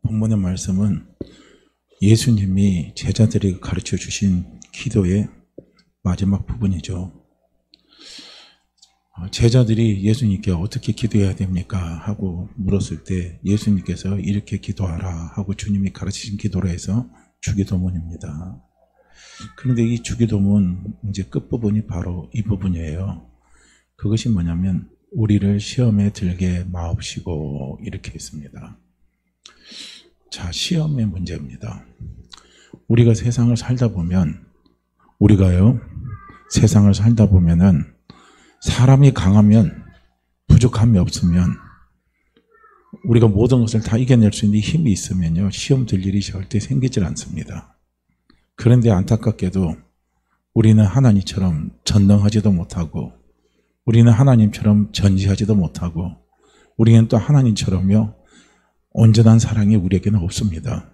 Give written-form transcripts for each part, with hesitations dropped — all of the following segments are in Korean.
본문의 말씀은 예수님이 제자들에게 가르쳐 주신 기도의 마지막 부분이죠. 제자들이 예수님께 어떻게 기도해야 됩니까? 하고 물었을 때 예수님께서 이렇게 기도하라 하고 주님이 가르치신 기도로 해서 주기도문입니다. 그런데 이 주기도문 이제 끝부분이 바로 이 부분이에요. 그것이 뭐냐면 우리를 시험에 들게 마옵시고 이렇게 했습니다. 자, 시험의 문제입니다. 우리가 세상을 살다 보면 세상을 살다 보면은 사람이 강하면 부족함이 없으면 우리가 모든 것을 다 이겨낼 수 있는 힘이 있으면요 시험 들 일이 절대 생기질 않습니다. 그런데 안타깝게도 우리는 하나님처럼 전능하지도 못하고 우리는 하나님처럼 전지하지도 못하고 우리는 또 하나님처럼요 온전한 사랑이 우리에게는 없습니다.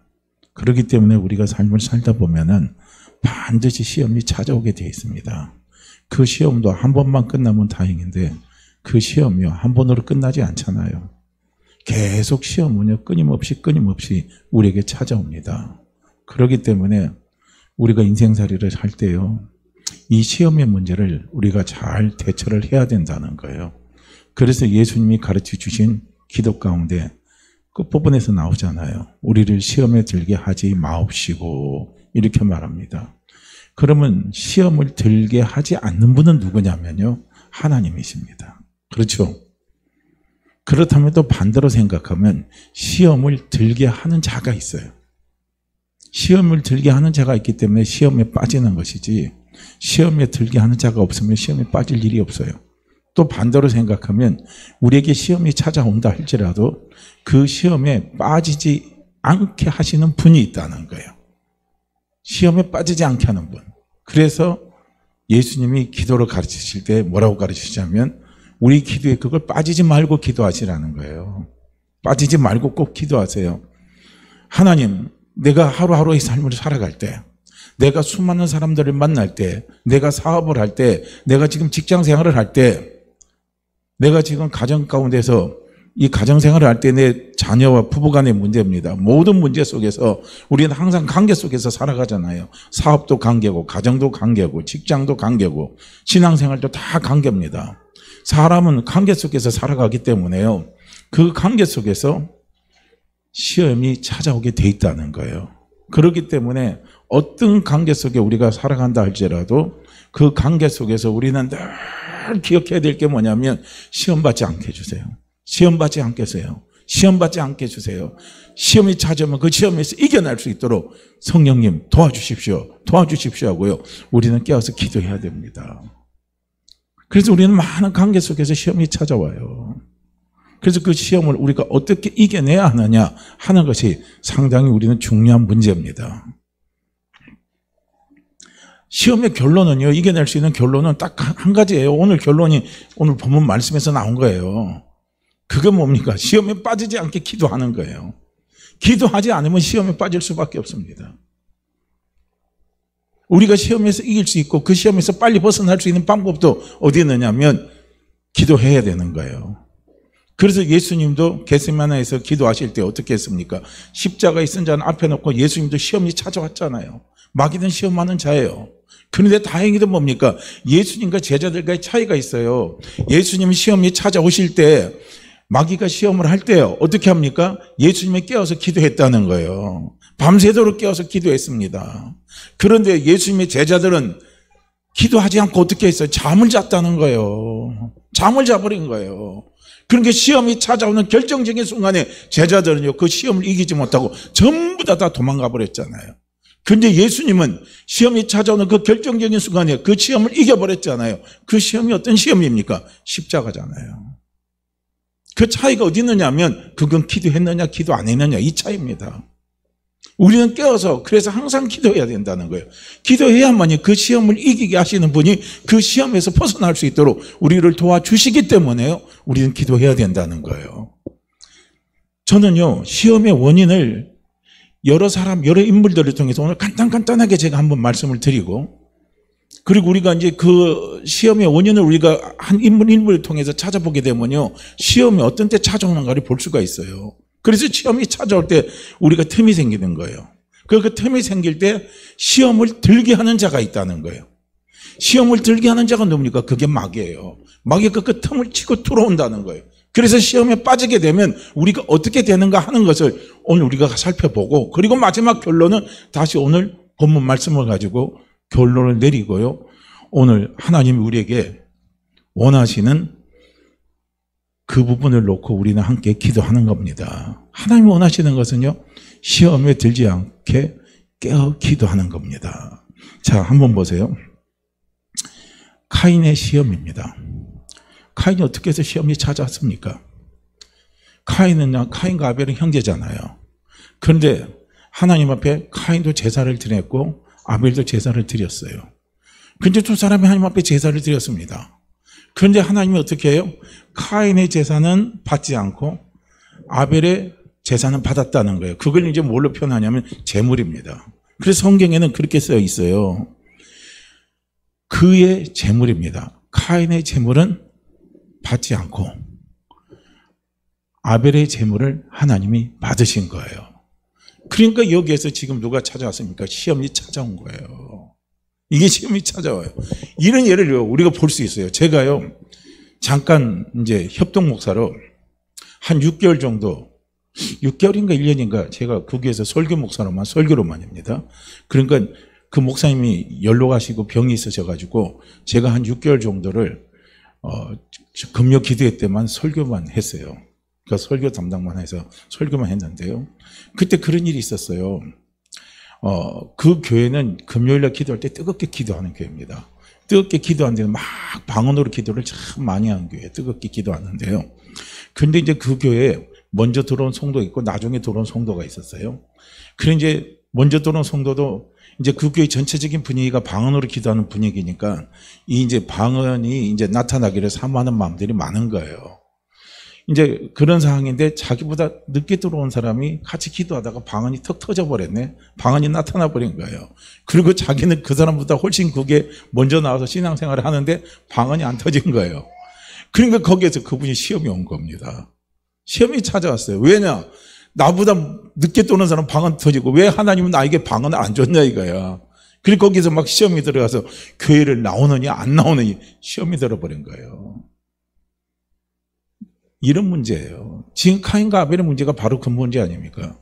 그렇기 때문에 우리가 삶을 살다 보면은 반드시 시험이 찾아오게 되어 있습니다. 그 시험도 한 번만 끝나면 다행인데 그 시험이요 한 번으로 끝나지 않잖아요. 계속 시험은요 끊임없이 우리에게 찾아옵니다. 그렇기 때문에 우리가 인생살이를 할 때요 이 시험의 문제를 우리가 잘 대처를 해야 된다는 거예요. 그래서 예수님이 가르쳐 주신 기도 가운데 끝부분에서 나오잖아요. 우리를 시험에 들게 하지 마옵시고 이렇게 말합니다. 그러면 시험을 들게 하지 않는 분은 누구냐면요 하나님이십니다. 그렇죠? 그렇다면 또 반대로 생각하면 시험을 들게 하는 자가 있어요. 시험을 들게 하는 자가 있기 때문에 시험에 빠지는 것이지 시험에 들게 하는 자가 없으면 시험에 빠질 일이 없어요. 또 반대로 생각하면 우리에게 시험이 찾아온다 할지라도 그 시험에 빠지지 않게 하시는 분이 있다는 거예요. 시험에 빠지지 않게 하는 분. 그래서 예수님이 기도를 가르치실 때 뭐라고 가르치시냐면 우리 기도에 그걸 빠지지 말고 기도하시라는 거예요. 빠지지 말고 꼭 기도하세요. 하나님, 내가 하루하루의 삶을 살아갈 때 내가 수많은 사람들을 만날 때 내가 사업을 할 때 내가 지금 직장 생활을 할 때 내가 지금 가정 가운데서 이 가정생활을 할 때 내 자녀와 부부간의 문제입니다. 모든 문제 속에서 우리는 항상 관계 속에서 살아가잖아요. 사업도 관계고 가정도 관계고 직장도 관계고 신앙생활도 다 관계입니다. 사람은 관계 속에서 살아가기 때문에요. 그 관계 속에서 시험이 찾아오게 돼 있다는 거예요. 그렇기 때문에 어떤 관계 속에 우리가 살아간다 할지라도 그 관계 속에서 우리는 늘 기억해야 될 게 뭐냐면 시험 받지 않게 해주세요. 시험 받지 않게 해주세요. 시험 받지 않게 해주세요. 시험이 찾아오면 그 시험에서 이겨낼 수 있도록 성령님 도와주십시오 하고요. 우리는 깨어서 기도해야 됩니다. 그래서 우리는 많은 관계 속에서 시험이 찾아와요. 그래서 그 시험을 우리가 어떻게 이겨내야 하느냐 하는 것이 상당히 우리는 중요한 문제입니다. 시험의 결론은요, 이겨낼 수 있는 결론은 딱 한 가지예요. 오늘 결론이 오늘 본문 말씀에서 나온 거예요. 그게 뭡니까? 시험에 빠지지 않게 기도하는 거예요. 기도하지 않으면 시험에 빠질 수밖에 없습니다. 우리가 시험에서 이길 수 있고 그 시험에서 빨리 벗어날 수 있는 방법도 어디 있느냐면 기도해야 되는 거예요. 그래서 예수님도 겟세마네에서 기도하실 때 어떻게 했습니까? 십자가에 쓴 자는 앞에 놓고 예수님도 시험이 찾아왔잖아요. 마귀는 시험하는 자예요. 그런데 다행히도 뭡니까? 예수님과 제자들과의 차이가 있어요. 예수님 시험이 찾아오실 때 마귀가 시험을 할 때요. 어떻게 합니까? 예수님이 깨어서 기도했다는 거예요. 밤새도록 깨어서 기도했습니다. 그런데 예수님의 제자들은 기도하지 않고 어떻게 했어요? 잠을 잤다는 거예요. 잠을 자버린 거예요. 그러니까 시험이 찾아오는 결정적인 순간에 제자들은요, 그 시험을 이기지 못하고 전부 다 도망가 버렸잖아요. 그런데 예수님은 시험이 찾아오는 그 결정적인 순간에 그 시험을 이겨버렸잖아요. 그 시험이 어떤 시험입니까? 십자가잖아요. 그 차이가 어디 있느냐 하면 그건 기도했느냐 기도 안 했느냐 이 차이입니다. 우리는 깨어서 그래서 항상 기도해야 된다는 거예요. 기도해야만이 그 시험을 이기게 하시는 분이 그 시험에서 벗어날 수 있도록 우리를 도와주시기 때문에요. 우리는 기도해야 된다는 거예요. 저는요, 시험의 원인을 여러 사람, 여러 인물들을 통해서 오늘 간단하게 제가 한번 말씀을 드리고, 그리고 우리가 이제 그 시험의 원인을 우리가 한 인물을 통해서 찾아보게 되면요, 시험이 어떤 때 찾아오는가를 볼 수가 있어요. 그래서 시험이 찾아올 때 우리가 틈이 생기는 거예요. 그 틈이 생길 때 시험을 들게 하는 자가 있다는 거예요. 시험을 들게 하는 자가 누굽니까? 그게 마귀예요. 마귀가 그 틈을 치고 들어온다는 거예요. 그래서 시험에 빠지게 되면 우리가 어떻게 되는가 하는 것을 오늘 우리가 살펴보고, 그리고 마지막 결론은 다시 오늘 본문 말씀을 가지고 결론을 내리고요. 오늘 하나님이 우리에게 원하시는 그 부분을 놓고 우리는 함께 기도하는 겁니다. 하나님이 원하시는 것은요, 시험에 들지 않게 깨어 기도하는 겁니다. 자, 한번 보세요. 카인의 시험입니다. 카인이 어떻게 해서 시험이 찾아왔습니까? 카인과 아벨은 형제잖아요. 그런데 하나님 앞에 카인도 제사를 드렸고 아벨도 제사를 드렸어요. 그런데 두 사람이 하나님 앞에 제사를 드렸습니다. 그런데 하나님이 어떻게 해요? 카인의 제사는 받지 않고 아벨의 제사는 받았다는 거예요. 그걸 이제 뭘로 표현하냐면 제물입니다. 그래서 성경에는 그렇게 써 있어요. 그의 제물입니다. 카인의 제물은 받지 않고 아벨의 제물을 하나님이 받으신 거예요. 그러니까 여기에서 지금 누가 찾아왔습니까? 시험이 찾아온 거예요. 이게 시험이 찾아와요. 이런 예를 우리가 볼 수 있어요. 제가요, 잠깐 이제 협동 목사로 한 6개월 정도, 6개월인가 1년인가 제가 거기에서 설교로만입니다. 그러니까 그 목사님이 연로 가시고 병이 있으셔가지고 제가 한 6개월 정도를 금요 기도회 때만 설교만 했어요. 그러니까 설교 담당만 해서 설교만 했는데요. 그때 그런 일이 있었어요. 그 교회는 금요일날 기도할 때 뜨겁게 기도하는 교회입니다. 뜨겁게 기도하는데 막 방언으로 기도를 참 많이 하는 교회, 뜨겁게 기도하는데요. 근데 이제 그 교회에 먼저 들어온 성도가 있고 나중에 들어온 성도가 있었어요. 그래 이제 먼저 들어온 성도도 이제 그 교회 전체적인 분위기가 방언으로 기도하는 분위기니까 이 이제 방언이 이제 나타나기를 사모하는 마음들이 많은 거예요. 이제 그런 상황인데 자기보다 늦게 들어온 사람이 같이 기도하다가 방언이 턱 터져버렸네. 방언이 나타나 버린 거예요. 그리고 자기는 그 사람보다 훨씬 그게 먼저 나와서 신앙생활을 하는데 방언이 안 터진 거예요. 그러니까 거기에서 그분이 시험이 온 겁니다. 시험이 찾아왔어요. 왜냐? 나보다 늦게 들어오는 사람 방언 터지고 왜 하나님은 나에게 방언을 안 줬냐 이거야. 그리고 거기서 막 시험이 들어가서 교회를 나오느냐 안 나오느냐 시험이 들어버린 거예요. 이런 문제예요. 지금 카인과 아벨의 문제가 바로 그 문제 아닙니까?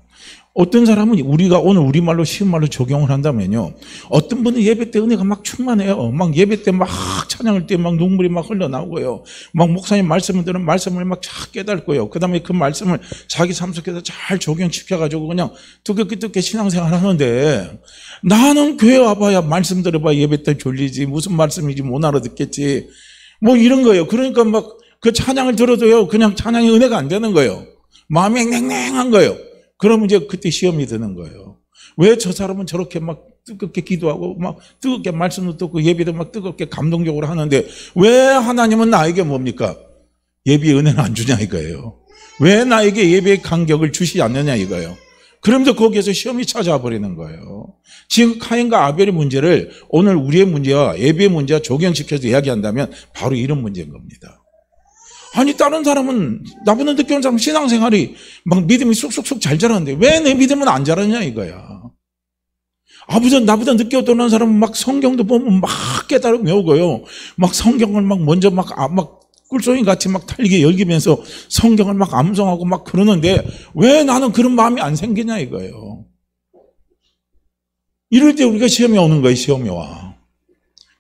어떤 사람은 우리가 오늘 우리말로 쉬운 말로 적용을 한다면요. 어떤 분은 예배 때 은혜가 막 충만해요. 막 예배 때 막 찬양할 때 막 눈물이 막 흘러나오고요. 막 목사님 말씀을 들으면 말씀을 막 잘 깨닫고요. 그 다음에 그 말씀을 자기 삶 속에서 잘 적용시켜가지고 그냥 뜨겁게 신앙생활 하는데 나는 교회 와봐야 말씀 들어봐야 예배 때 졸리지 무슨 말씀인지 못 알아듣겠지. 뭐 이런 거예요. 그러니까 막 그 찬양을 들어도요. 그냥 찬양이 은혜가 안 되는 거예요. 마음이 냉랭한 거예요. 그러면 이제 그때 시험이 드는 거예요. 왜 저 사람은 저렇게 막 뜨겁게 기도하고 막 뜨겁게 말씀도 듣고 예배도 막 뜨겁게 감동적으로 하는데 왜 하나님은 나에게 뭡니까? 예배의 은혜는 안 주냐 이거예요. 왜 나에게 예배의 간격을 주시지 않느냐 이거예요. 그러면서 거기에서 시험이 찾아와 버리는 거예요. 지금 카인과 아벨의 문제를 오늘 우리의 문제와 예배의 문제와 적용시켜서 이야기한다면 바로 이런 문제인 겁니다. 아니 다른 사람은 나보다 늦게 온 사람 신앙생활이 막 믿음이 쑥쑥쑥 잘 자라는데 왜 내 믿음은 안 자라냐 이거야. 나보다 늦게 오던 사람은 막 성경도 보면 막 깨달음 외우고요. 막 성경을 막 먼저 막 꿀송이 같이 막 달리게 열기면서 성경을 막 암송하고 막 그러는데 왜 나는 그런 마음이 안 생기냐 이거예요. 이럴 때 우리가 시험이 오는 거예요. 시험이 와.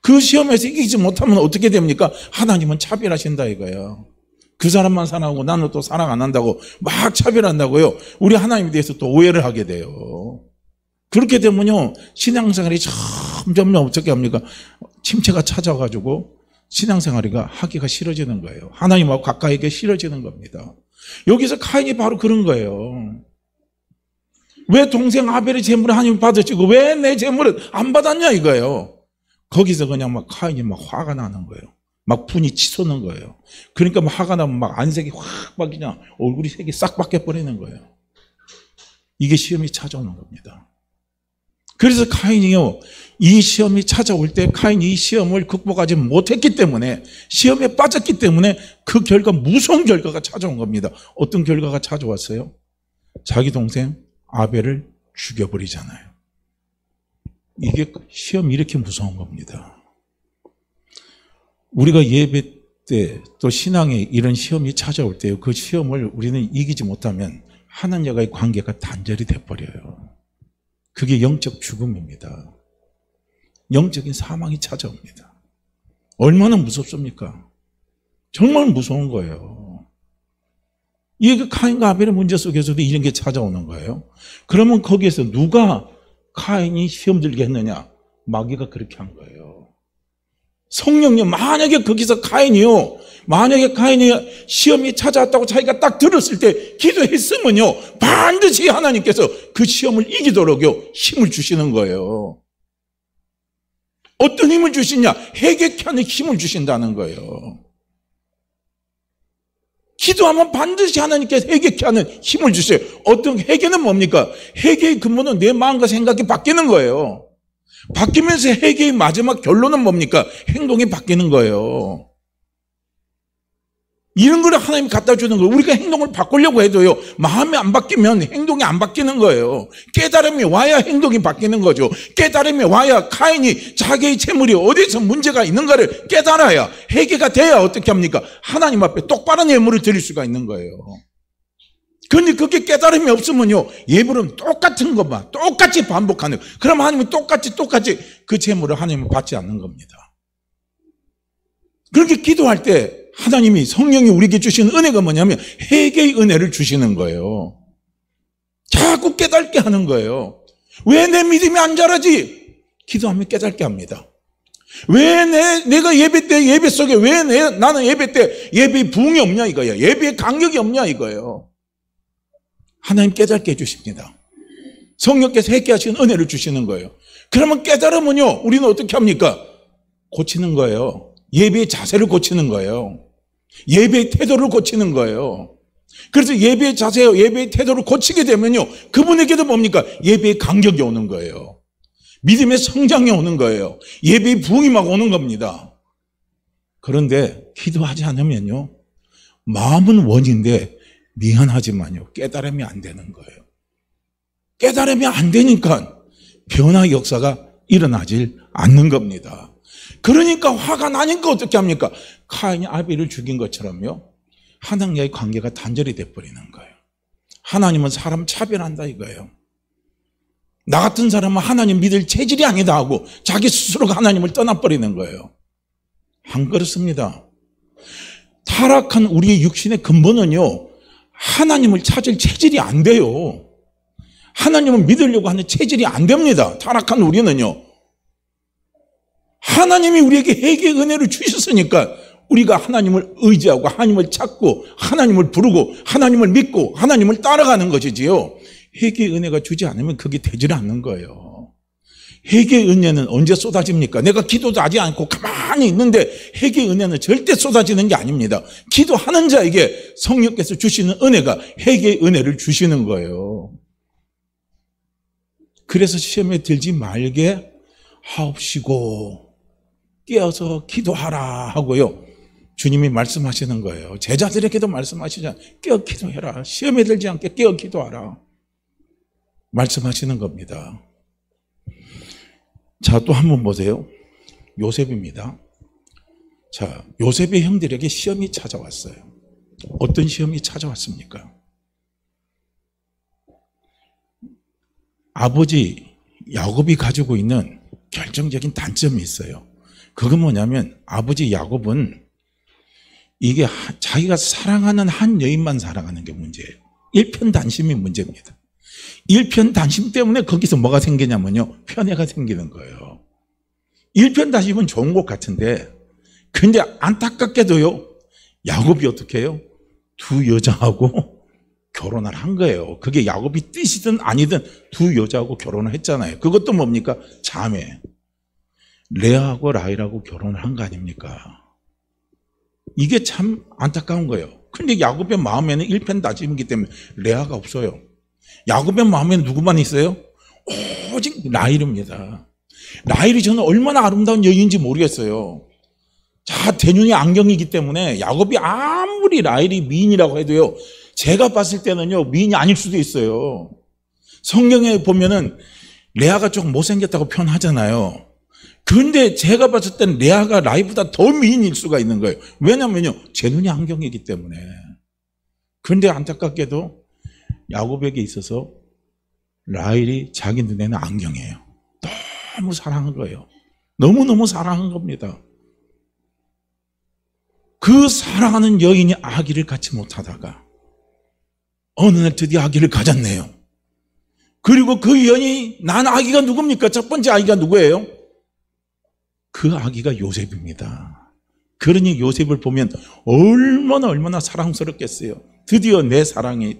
그 시험에서 이기지 못하면 어떻게 됩니까? 하나님은 차별하신다 이거예요. 그 사람만 사랑하고 나는 또 사랑 안 한다고 막 차별한다고요. 우리 하나님에 대해서 또 오해를 하게 돼요. 그렇게 되면요 신앙생활이 점점 어떻게 합니까? 침체가 찾아가지고 신앙생활이가 하기가 싫어지는 거예요. 하나님하고 가까이 하기 싫어지는 겁니다. 여기서 카인이 바로 그런 거예요. 왜 동생 아벨의 제물을 하나님이 받으시고 왜 내 제물을 안 받았냐 이거예요. 거기서 그냥 막 카인이 막 화가 나는 거예요. 막 분이 치솟는 거예요. 그러니까 막 화가 나면 막 안색이 확 바뀌냐 얼굴이 색이 싹 바뀌어버리는 거예요. 이게 시험이 찾아오는 겁니다. 그래서 카인이요 이 시험이 찾아올 때 카인이 이 시험을 극복하지 못했기 때문에 시험에 빠졌기 때문에 그 결과 무서운 결과가 찾아온 겁니다. 어떤 결과가 찾아왔어요? 자기 동생 아벨을 죽여버리잖아요. 이게 시험이 이렇게 무서운 겁니다. 우리가 예배 때 또 신앙에 이런 시험이 찾아올 때요, 그 시험을 우리는 이기지 못하면 하나님과의 관계가 단절이 돼버려요. 그게 영적 죽음입니다. 영적인 사망이 찾아옵니다. 얼마나 무섭습니까? 정말 무서운 거예요. 이게 카인과 아벨의 문제 속에서도 이런 게 찾아오는 거예요. 그러면 거기에서 누가 카인이 시험 들게 했느냐? 마귀가 그렇게 한 거예요. 성령님, 만약에 거기서 만약에 카인이 시험이 찾아왔다고 자기가 딱 들었을 때 기도했으면요, 반드시 하나님께서 그 시험을 이기도록요, 힘을 주시는 거예요. 어떤 힘을 주시냐? 회개케 하는 힘을 주신다는 거예요. 기도하면 반드시 하나님께서 회개케 하는 힘을 주세요. 어떤 회개는 뭡니까? 회개의 근본은 내 마음과 생각이 바뀌는 거예요. 바뀌면서 회개의 마지막 결론은 뭡니까? 행동이 바뀌는 거예요. 이런 거를 하나님이 갖다 주는 거예요. 우리가 행동을 바꾸려고 해도요, 마음이 안 바뀌면 행동이 안 바뀌는 거예요. 깨달음이 와야 행동이 바뀌는 거죠. 깨달음이 와야 카인이 자기의 재물이 어디서 문제가 있는가를 깨달아야, 회개가 돼야 어떻게 합니까? 하나님 앞에 똑바른 예물을 드릴 수가 있는 거예요. 그런데 그게 깨달음이 없으면요, 예물은 똑같은 것만 똑같이 반복하는 거예요. 그럼 하나님은 똑같이 그 재물을 하나님은 받지 않는 겁니다. 그렇게 기도할 때 하나님이, 성령이 우리에게 주시는 은혜가 뭐냐면 회개의 은혜를 주시는 거예요. 자꾸 깨닫게 하는 거예요. 왜 내 믿음이 안 자라지? 기도하면 깨닫게 합니다. 왜 내가 예배 때, 예배 속에 나는 예배 때 예배의 부흥이 없냐 이거예요. 예배의 간격이 없냐 이거예요. 하나님 깨닫게 해주십니다. 성령께서 회개하시는 은혜를 주시는 거예요. 그러면 깨달으면요, 우리는 어떻게 합니까? 고치는 거예요. 예배의 자세를 고치는 거예요. 예배의 태도를 고치는 거예요. 그래서 예배의 자세, 예배의 태도를 고치게 되면요, 그분에게도 뭡니까? 예배의 간격이 오는 거예요. 믿음의 성장이 오는 거예요. 예배의 부흥이 막 오는 겁니다. 그런데 기도하지 않으면요, 마음은 원인데 미안하지만요, 깨달음이 안 되는 거예요. 깨달음이 안 되니까 변화 역사가 일어나질 않는 겁니다. 그러니까 화가 나니까 어떻게 합니까? 카인이 아벨을 죽인 것처럼요, 하나님과의 관계가 단절이 돼버리는 거예요. 하나님은 사람 차별한다 이거예요. 나 같은 사람은 하나님 믿을 체질이 아니다 하고 자기 스스로가 하나님을 떠나버리는 거예요. 안 그렇습니다. 타락한 우리의 육신의 근본은요, 하나님을 찾을 체질이 안 돼요. 하나님을 믿으려고 하는 체질이 안 됩니다. 타락한 우리는요. 하나님이 우리에게 회개의 은혜를 주셨으니까 우리가 하나님을 의지하고 하나님을 찾고 하나님을 부르고 하나님을 믿고 하나님을 따라가는 것이지요. 회개의 은혜가 주지 않으면 그게 되질 않는 거예요. 회개의 은혜는 언제 쏟아집니까? 내가 기도도 하지 않고 가만히 있는데 회개의 은혜는 절대 쏟아지는 게 아닙니다. 기도하는 자에게 성령께서 주시는 은혜가 회개의 은혜를 주시는 거예요. 그래서 시험에 들지 말게 하옵시고 깨어서 기도하라 하고요, 주님이 말씀하시는 거예요. 제자들에게도 말씀하시잖아요. 깨어 기도해라. 시험에 들지 않게 깨어 기도하라 말씀하시는 겁니다. 자, 또 한번 보세요. 요셉입니다. 자, 요셉의 형들에게 시험이 찾아왔어요. 어떤 시험이 찾아왔습니까? 아버지 야곱이 가지고 있는 결정적인 단점이 있어요. 그건 뭐냐면, 아버지 야곱은 이게 자기가 사랑하는 한 여인만 사랑하는 게 문제예요. 일편단심이 문제입니다. 일편단심 때문에 거기서 뭐가 생기냐면요, 편애가 생기는 거예요. 일편단심은 좋은 것 같은데, 근데 안타깝게도요, 야곱이 어떻게 해요? 두 여자하고 결혼을 한 거예요. 그게 야곱이 뜻이든 아니든 두 여자하고 결혼을 했잖아요. 그것도 뭡니까? 자매. 레아하고 라헬하고 결혼을 한 거 아닙니까? 이게 참 안타까운 거예요. 근데 야곱의 마음에는 일편단심이기 때문에 레아가 없어요. 야곱의 마음에는 누구만 있어요? 오직 라헬입니다. 라헬이 저는 얼마나 아름다운 여인인지 모르겠어요. 자, 대눈이 안경이기 때문에 야곱이 아무리 라헬이 미인이라고 해도요, 제가 봤을 때는요, 미인이 아닐 수도 있어요. 성경에 보면은 레아가 조금 못생겼다고 표현하잖아요. 그런데 제가 봤을 때는 레아가 라헬보다 더 미인일 수가 있는 거예요. 왜냐면요, 제 눈이 안경이기 때문에. 그런데 안타깝게도 야곱에게 있어서 라헬이 자기 눈에는 안경이에요. 너무 사랑한 거예요. 너무너무 사랑한 겁니다. 그 사랑하는 여인이 아기를 갖지 못하다가 어느 날 드디어 아기를 가졌네요. 그리고 그 여인이 난 아기가 누굽니까? 첫 번째 아기가 누구예요? 그 아기가 요셉입니다. 그러니 요셉을 보면 얼마나 사랑스럽겠어요. 드디어 내 사랑이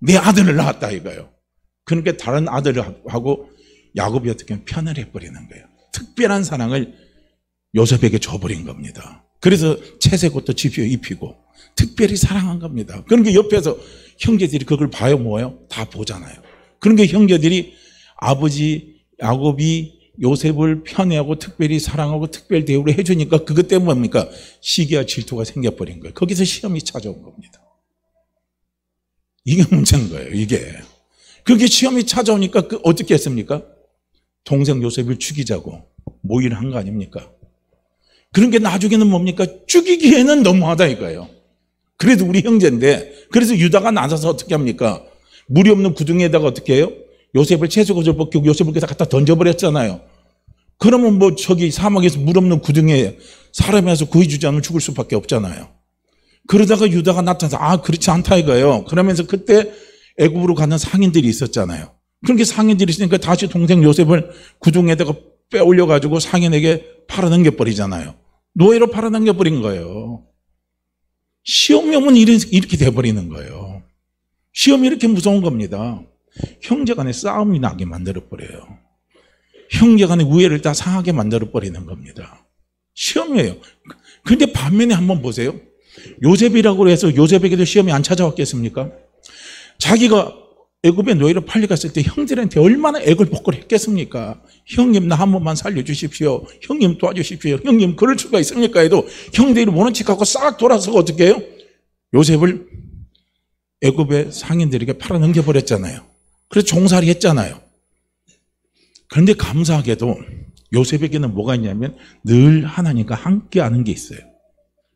내 아들을 낳았다 이거예요. 그러니까 다른 아들하고 야곱이 어떻게 하면 편을 해버리는 거예요. 특별한 사랑을 요셉에게 줘버린 겁니다. 그래서 채색옷도 입히고 특별히 사랑한 겁니다. 그러니까 옆에서 형제들이 그걸 봐요, 뭐예요? 다 보잖아요. 그러니까 형제들이 아버지 야곱이 요셉을 편애하고 특별히 사랑하고 특별 대우를 해주니까 그것 때문에 뭡니까? 시기와 질투가 생겨버린 거예요. 거기서 시험이 찾아온 겁니다. 이게 문제인 거예요, 이게. 그게 시험이 찾아오니까 어떻게 했습니까? 동생 요셉을 죽이자고 모의를 한 거 아닙니까? 그런 게 나중에는 뭡니까? 죽이기에는 너무하다 이거예요. 그래도 우리 형제인데, 그래서 유다가 나서서 어떻게 합니까? 물이 없는 구덩이에다가 어떻게 해요? 요셉을 채소옷을 벗기고 요셉을 갖다 던져버렸잖아요. 그러면 뭐 저기 사막에서 물 없는 구덩이에 사람이 와서 구해주지 않으면 죽을 수밖에 없잖아요. 그러다가 유다가 나타나서 그렇지 않다 이거예요. 그러면서 그때 애굽으로 가는 상인들이 있었잖아요. 그렇게 상인들이 있으니까 다시 동생 요셉을 구덩이에다가 빼올려가지고 상인에게 팔아넘겨버리잖아요. 노예로 팔아넘겨버린 거예요. 시험이 오면 이렇게 돼버리는 거예요. 시험이 이렇게 무서운 겁니다. 형제 간에 싸움이 나게 만들어버려요. 형제 간에 우애를 다 상하게 만들어버리는 겁니다. 시험이에요. 그런데 반면에 한번 보세요. 요셉이라고 해서 요셉에게도 시험이 안 찾아왔겠습니까? 자기가 애굽에 노예로 팔려갔을 때 형들한테 얼마나 애걸복걸 했겠습니까? 형님 나 한 번만 살려주십시오. 형님 도와주십시오. 형님 그럴 수가 있습니까? 해도 형들이 모른 척하고 싹 돌아서 어떻게 해요? 요셉을 애굽의 상인들에게 팔아넘겨버렸잖아요. 그래서 종살이 했잖아요. 그런데 감사하게도 요셉에게는 뭐가 있냐면 늘 하나님과 함께하는 게 있어요.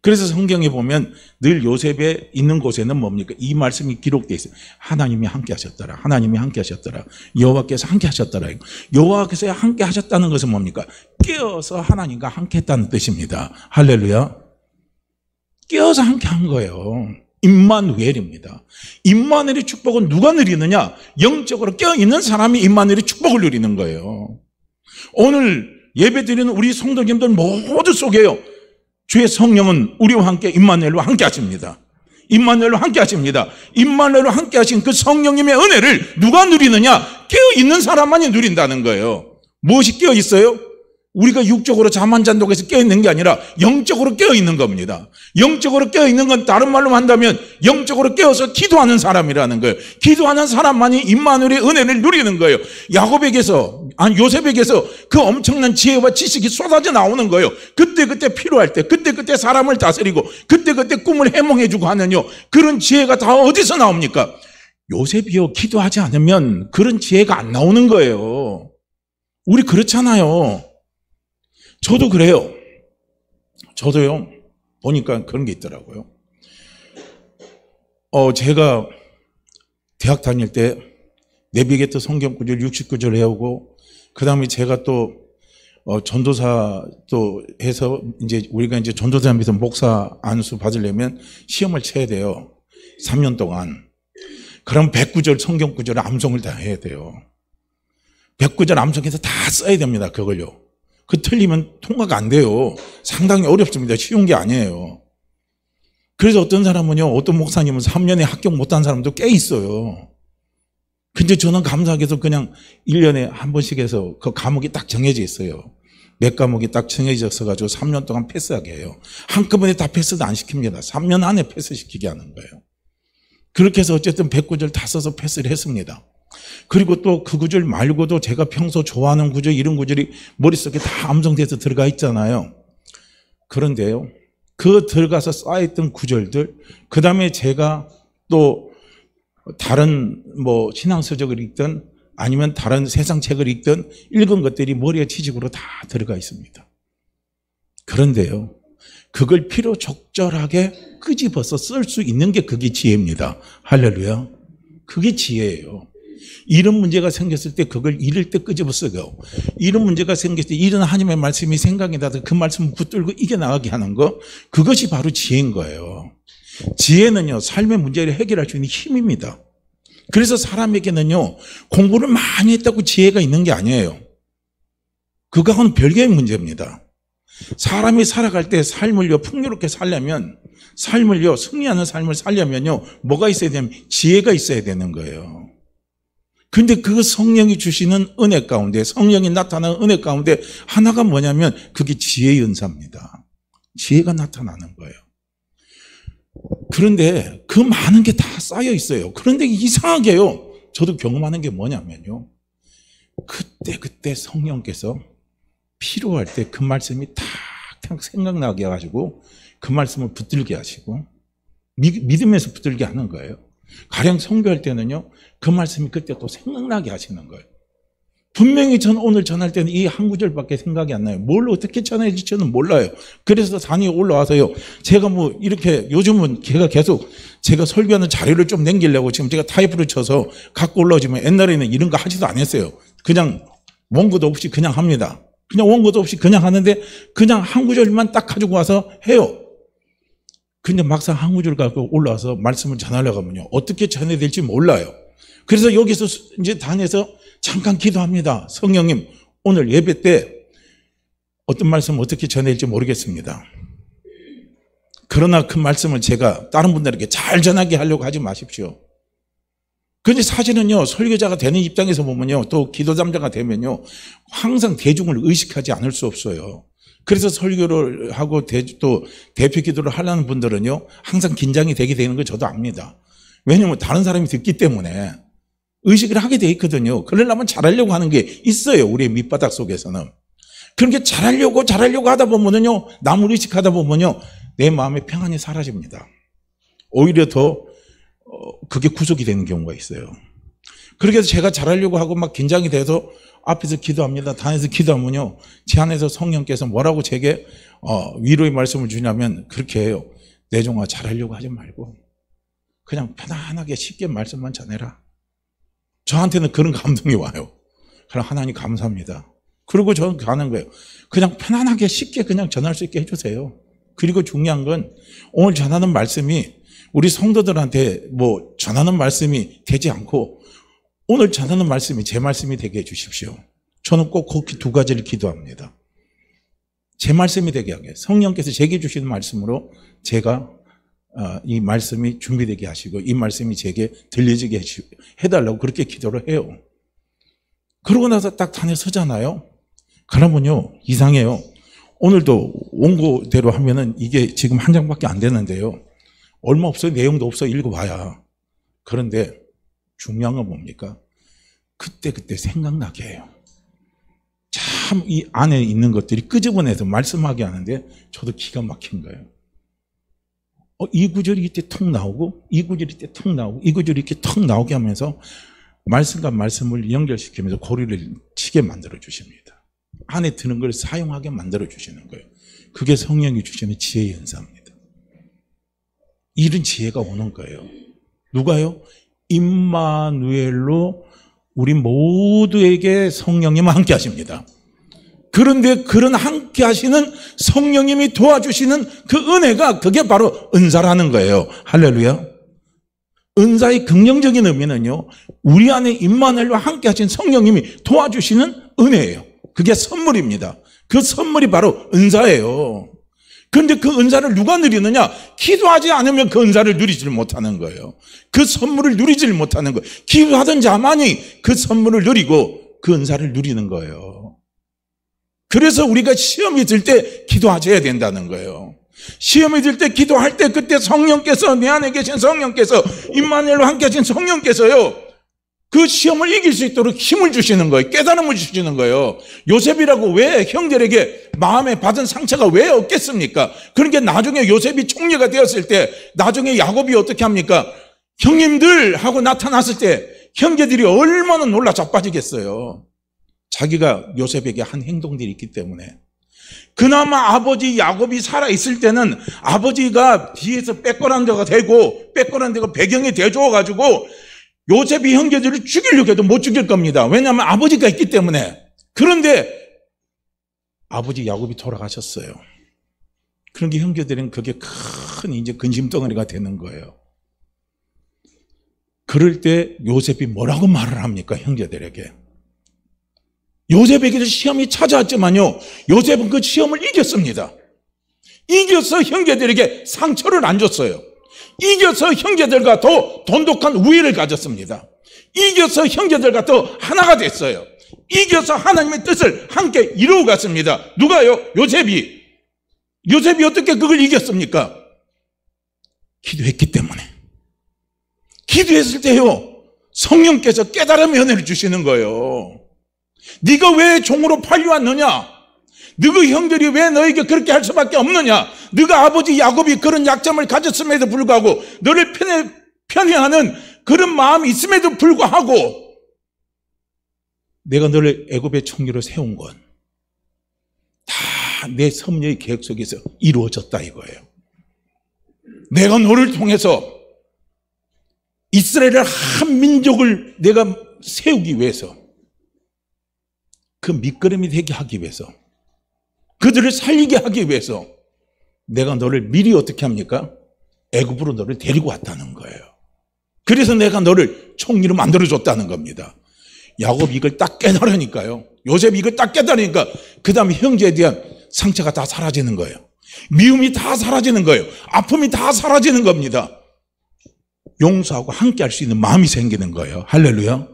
그래서 성경에 보면 늘 요셉에 있는 곳에는 뭡니까? 이 말씀이 기록되어 있어요. 하나님이 함께 하셨더라. 하나님이 함께 하셨더라. 여호와께서 함께 하셨더라. 여호와께서 함께 하셨다는 것은 뭡니까? 깨어서 하나님과 함께 했다는 뜻입니다. 할렐루야. 깨어서 함께 한 거예요. 임마누엘입니다. 임마누엘의 축복은 누가 누리느냐? 영적으로 깨어있는 사람이 임마누엘의 축복을 누리는 거예요. 오늘 예배드리는 우리 성도님들 모두 속에요. 주의 성령은 우리와 함께 임마누엘과 함께 하십니다. 임마누엘과 함께 하십니다. 임마누엘과 함께 하신 그 성령님의 은혜를 누가 누리느냐? 깨어있는 사람만이 누린다는 거예요. 무엇이 깨어있어요? 우리가 육적으로 잠 안 잔다고 해서 깨어있는 게 아니라 영적으로 깨어있는 겁니다. 영적으로 깨어있는 건 다른 말로 한다면 영적으로 깨어서 기도하는 사람이라는 거예요. 기도하는 사람만이 임마누엘의 은혜를 누리는 거예요. 요셉에게서 그 엄청난 지혜와 지식이 쏟아져 나오는 거예요. 그때 필요할 때 그때 사람을 다스리고 그때 꿈을 해몽해주고 하는요. 그런 지혜가 다 어디서 나옵니까? 요셉이요, 기도하지 않으면 그런 지혜가 안 나오는 거예요. 우리 그렇잖아요. 저도 그래요. 저도요, 보니까 그런 게 있더라고요. 제가 대학 다닐 때 내비게이터 성경 구절 69절 외우고, 그 다음에 제가 또, 전도사 또 해서, 우리가 전도사님에서 목사 안수 받으려면 시험을 쳐야 돼요. 3년 동안. 그럼 109절 성경 구절을 암송을 다 해야 돼요. 109절 암송해서 다 써야 됩니다, 그걸요. 그 틀리면 통과가 안 돼요. 상당히 어렵습니다. 쉬운 게 아니에요. 그래서 어떤 사람은요, 어떤 목사님은 3년에 합격 못한 사람도 꽤 있어요. 근데 저는 감사하게도 그냥 1년에 한 번씩 해서 그 과목이 딱 정해져 있어요. 몇 과목이 딱 정해져 있어가지고 3년 동안 패스하게 해요. 한꺼번에 다 패스도 안 시킵니다. 3년 안에 패스시키게 하는 거예요. 그렇게 해서 어쨌든 109절 다 써서 패스를 했습니다. 그리고 또 그 구절 말고도 제가 평소 좋아하는 구절, 이런 구절이 머릿속에 다 암송돼서 들어가 있잖아요. 그런데요, 그 들어가서 쌓여있던 구절들, 그 다음에 제가 또 다른 뭐 신앙서적을 읽든 아니면 다른 세상 책을 읽든 읽은 것들이 머리에 지식으로 다 들어가 있습니다. 그런데요, 그걸 필요 적절하게 끄집어서 쓸 수 있는 게 그게 지혜입니다. 할렐루야. 그게 지혜예요. 이런 문제가 생겼을 때 그걸 잃을 때 끄집어 쓰고, 이런 문제가 생겼을 때 이런 하나님의 말씀이 생각이 나도 그 말씀을 붙들고 이겨나가게 하는 거, 그것이 바로 지혜인 거예요. 지혜는요, 삶의 문제를 해결할 수 있는 힘입니다. 그래서 사람에게는요, 공부를 많이 했다고 지혜가 있는 게 아니에요. 그거하고는 별개의 문제입니다. 사람이 살아갈 때 삶을요, 풍요롭게 살려면, 삶을요, 승리하는 삶을 살려면요, 뭐가 있어야 되냐면 지혜가 있어야 되는 거예요. 근데 그 성령이 주시는 은혜 가운데, 성령이 나타나는 은혜 가운데 하나가 뭐냐면 그게 지혜의 은사입니다. 지혜가 나타나는 거예요. 그런데 그 많은 게 다 쌓여 있어요. 그런데 이상하게요, 저도 경험하는 게 뭐냐면요, 그때 성령께서 필요할 때 그 말씀이 탁 생각나게 해가지고 그 말씀을 붙들게 하시고 믿음에서 붙들게 하는 거예요. 가령 선교할 때는요, 그 말씀이 그때 또 생각나게 하시는 거예요. 분명히 전 오늘 전할 때는 이 한 구절밖에 생각이 안 나요. 뭘 어떻게 전해야 될지 저는 몰라요. 그래서 산에 올라와서요, 제가 뭐 이렇게 요즘은 제가 설교하는 자료를 좀 남기려고 지금 제가 타이프를 쳐서 갖고 올라오지만 옛날에는 이런 거 하지도 않았어요. 그냥 원고도 없이 그냥 합니다. 그냥 원고도 없이 그냥 하는데 그냥 한 구절만 딱 가지고 와서 해요. 근데 막상 한 구절 갖고 올라와서 말씀을 전하려고 하면요, 어떻게 전해야 될지 몰라요. 그래서 여기서 이제 단에서 잠깐 기도합니다. 성령님, 오늘 예배 때 어떤 말씀 어떻게 전해야 될지 모르겠습니다. 그러나 그 말씀을 제가 다른 분들에게 잘 전하게 하려고 하지 마십시오. 그런데 사실은요, 설교자가 되는 입장에서 보면요, 또 기도담자가 되면요, 항상 대중을 의식하지 않을 수 없어요. 그래서 설교를 하고 또 대표 기도를 하려는 분들은요, 항상 긴장이 되게 되는 걸 저도 압니다. 왜냐하면 다른 사람이 듣기 때문에 의식을 하게 돼 있거든요. 그러려면 잘하려고 하는 게 있어요, 우리의 밑바닥 속에서는. 그렇게 잘하려고 하다 보면요, 남을 의식하다 보면요, 내 마음의 평안이 사라집니다. 오히려 더 그게 구속이 되는 경우가 있어요. 그렇게 해서 제가 잘하려고 하고 막 긴장이 돼서 앞에서 기도합니다. 단에서 기도하면요, 제 안에서 성령께서 뭐라고 제게 위로의 말씀을 주냐면 그렇게 해요. 내 종아, 잘하려고 하지 말고 그냥 편안하게 쉽게 말씀만 전해라. 저한테는 그런 감동이 와요. 그럼 하나님 감사합니다. 그리고 저는 가는 거예요. 그냥 편안하게 쉽게 그냥 전할 수 있게 해주세요. 그리고 중요한 건 오늘 전하는 말씀이 우리 성도들한테 뭐 전하는 말씀이 되지 않고 오늘 전하는 말씀이 제 말씀이 되게 해주십시오. 저는 꼭 그 두 가지를 기도합니다. 제 말씀이 되게 하게, 성령께서 제게 주시는 말씀으로 제가 이 말씀이 준비되게 하시고 이 말씀이 제게 들려지게 해달라고 그렇게 기도를 해요. 그러고 나서 딱 단에 서잖아요. 그러면요, 이상해요. 오늘도 원고대로 하면은 이게 지금 한 장밖에 안 되는데요, 얼마 없어요. 내용도 없어. 읽어봐야. 그런데 중요한 건 뭡니까? 그때 생각나게 해요. 참 이 안에 있는 것들이 끄집어내서 말씀하게 하는데 저도 기가 막힌 거예요. 이 구절이 이때 턱 나오고 이 구절이 이때 턱 나오고 이 구절이 이렇게 턱 나오게 하면서 말씀과 말씀을 연결시키면서 고리를 치게 만들어 주십니다. 안에 드는 걸 사용하게 만들어 주시는 거예요. 그게 성령이 주시는 지혜의 은사입니다. 이런 지혜가 오는 거예요. 누가요? 임마누엘로 우리 모두에게 성령님은 함께 하십니다. 그런데 그런 함께 하시는 성령님이 도와주시는 그 은혜가 그게 바로 은사라는 거예요. 할렐루야. 은사의 긍정적인 의미는요, 우리 안에 임마누엘과 함께 하신 성령님이 도와주시는 은혜예요. 그게 선물입니다. 그 선물이 바로 은사예요. 그런데 그 은사를 누가 누리느냐? 기도하지 않으면 그 은사를 누리질 못하는 거예요. 그 선물을 누리질 못하는 거예요. 기도하던 자만이 그 선물을 누리고 그 은사를 누리는 거예요. 그래서 우리가 시험이 들 때 기도하셔야 된다는 거예요. 시험이 들 때 기도할 때 그때 성령께서, 내 안에 계신 성령께서, 임마누엘과 함께 하신 성령께서요, 그 시험을 이길 수 있도록 힘을 주시는 거예요. 깨달음을 주시는 거예요. 요셉이라고 왜 형들에게 마음에 받은 상처가 왜 없겠습니까? 그러니까 나중에 요셉이 총리가 되었을 때 나중에 야곱이 어떻게 합니까? 형님들 하고 나타났을 때 형제들이 얼마나 놀라 자빠지겠어요. 자기가 요셉에게 한 행동들이 있기 때문에. 그나마 아버지 야곱이 살아있을 때는 아버지가 뒤에서 백그라운드가 되고 백그라운드가 배경이 돼줘가지고 요셉이 형제들을 죽이려고 해도 못 죽일 겁니다. 왜냐하면 아버지가 있기 때문에. 그런데 아버지 야곱이 돌아가셨어요. 그러니까 형제들은 그게 큰 이제 근심덩어리가 되는 거예요. 그럴 때 요셉이 뭐라고 말을 합니까? 형제들에게. 요셉에게도 시험이 찾아왔지만요, 요셉은 그 시험을 이겼습니다. 이겨서 형제들에게 상처를 안 줬어요. 이겨서 형제들과 더 돈독한 우애를 가졌습니다. 이겨서 형제들과 더 하나가 됐어요. 이겨서 하나님의 뜻을 함께 이루어갔습니다. 누가요? 요셉이. 요셉이 어떻게 그걸 이겼습니까? 기도했기 때문에. 기도했을 때요, 성령께서 깨달음의 은혜를 주시는 거예요. 네가 왜 종으로 팔려왔느냐? 너희 형들이 왜 너에게 그렇게 할 수밖에 없느냐? 네가 아버지 야곱이 그런 약점을 가졌음에도 불구하고 너를 편애하는 그런 마음이 있음에도 불구하고 내가 너를 애굽의 총리로 세운 건 다 내 섭리의 계획 속에서 이루어졌다 이거예요. 내가 너를 통해서 이스라엘의 한 민족을 내가 세우기 위해서, 그 밑거름이 되게 하기 위해서, 그들을 살리게 하기 위해서 내가 너를 미리 어떻게 합니까? 애굽으로 너를 데리고 왔다는 거예요. 그래서 내가 너를 총리로 만들어줬다는 겁니다. 야곱이 이걸 딱 깨달으니까요, 요셉이 이걸 딱 깨달으니까 그 다음에 형제에 대한 상처가 다 사라지는 거예요. 미움이 다 사라지는 거예요. 아픔이 다 사라지는 겁니다. 용서하고 함께 할 수 있는 마음이 생기는 거예요. 할렐루야.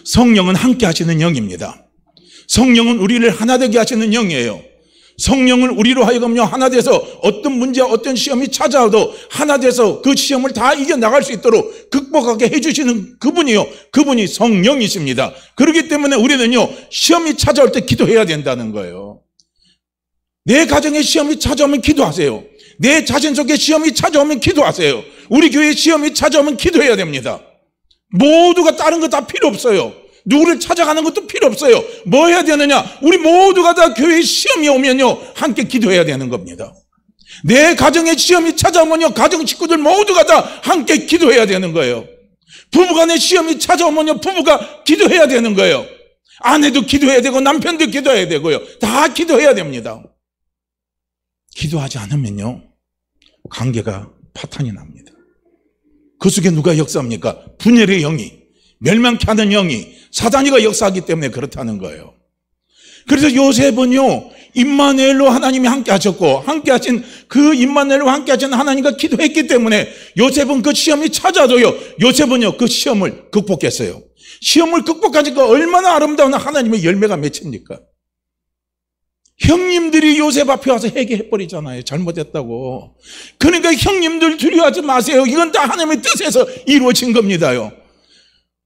성령은 함께 하시는 영입니다. 성령은 우리를 하나 되게 하시는 영이에요. 성령은 우리로 하여금요, 하나 돼서 어떤 문제와 어떤 시험이 찾아와도 하나 돼서 그 시험을 다 이겨나갈 수 있도록 극복하게 해주시는 그분이요, 그분이 성령이십니다. 그렇기 때문에 우리는요, 시험이 찾아올 때 기도해야 된다는 거예요. 내 가정에 시험이 찾아오면 기도하세요. 내 자신 속에 시험이 찾아오면 기도하세요. 우리 교회에 시험이 찾아오면 기도해야 됩니다. 모두가 다른 거 다 필요 없어요. 누구를 찾아가는 것도 필요 없어요. 뭐 해야 되느냐? 우리 모두가 다 교회에 시험이 오면요, 함께 기도해야 되는 겁니다. 내 가정에 시험이 찾아오면요, 가정 식구들 모두가 다 함께 기도해야 되는 거예요. 부부간에 시험이 찾아오면요, 부부가 기도해야 되는 거예요. 아내도 기도해야 되고 남편도 기도해야 되고요. 다 기도해야 됩니다. 기도하지 않으면요, 관계가 파탄이 납니다. 그 속에 누가 역사합니까? 분열의 영이, 멸망케 하는 영이, 사단이가 역사하기 때문에 그렇다는 거예요. 그래서 요셉은요, 임마누엘로 하나님이 함께 하셨고, 함께 하신 그 임마누엘로 함께 하신 하나님과 기도했기 때문에 요셉은 그 시험이 찾아도요, 요셉은요, 그 시험을 극복했어요. 시험을 극복하니까 얼마나 아름다운 하나님의 열매가 맺힙니까? 형님들이 요셉 앞에 와서 회개해버리잖아요. 잘못했다고. 그러니까 형님들 두려워하지 마세요. 이건 다 하나님의 뜻에서 이루어진 겁니다요.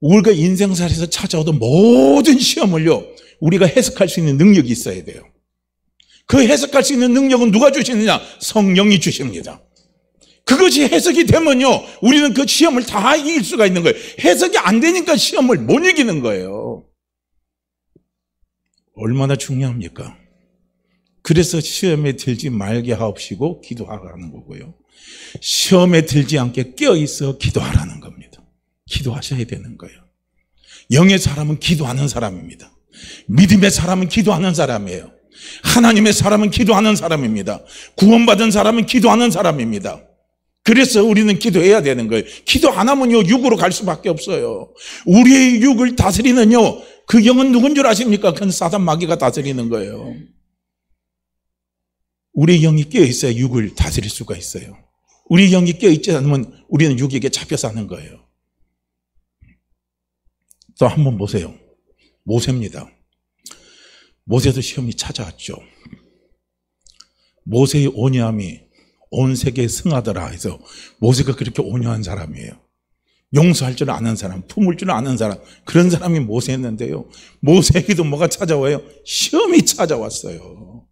우리가 인생살에서 찾아오던 모든 시험을요, 우리가 해석할 수 있는 능력이 있어야 돼요. 그 해석할 수 있는 능력은 누가 주시느냐? 성령이 주십니다. 그것이 해석이 되면요, 우리는 그 시험을 다 이길 수가 있는 거예요. 해석이 안 되니까 시험을 못 이기는 거예요. 얼마나 중요합니까? 그래서 시험에 들지 말게 하옵시고 기도하라는 거고요. 시험에 들지 않게 깨어있어 기도하라는 겁니다. 기도하셔야 되는 거예요. 영의 사람은 기도하는 사람입니다. 믿음의 사람은 기도하는 사람이에요. 하나님의 사람은 기도하는 사람입니다. 구원받은 사람은 기도하는 사람입니다. 그래서 우리는 기도해야 되는 거예요. 기도 안 하면요, 육으로 갈 수밖에 없어요. 우리의 육을 다스리는요, 그 영은 누군 줄 아십니까? 그건 사단 마귀가 다스리는 거예요. 우리의 영이 깨어있어야 육을 다스릴 수가 있어요. 우리의 영이 깨어있지 않으면 우리는 육에게 잡혀 사는 거예요. 또 한번 보세요. 모세입니다. 모세도 시험이 찾아왔죠. 모세의 온유함이 온 세계에 승하더라 해서 모세가 그렇게 온유한 사람이에요. 용서할 줄 아는 사람, 품을 줄 아는 사람, 그런 사람이 모세였는데요. 모세에게도 뭐가 찾아와요? 시험이 찾아왔어요.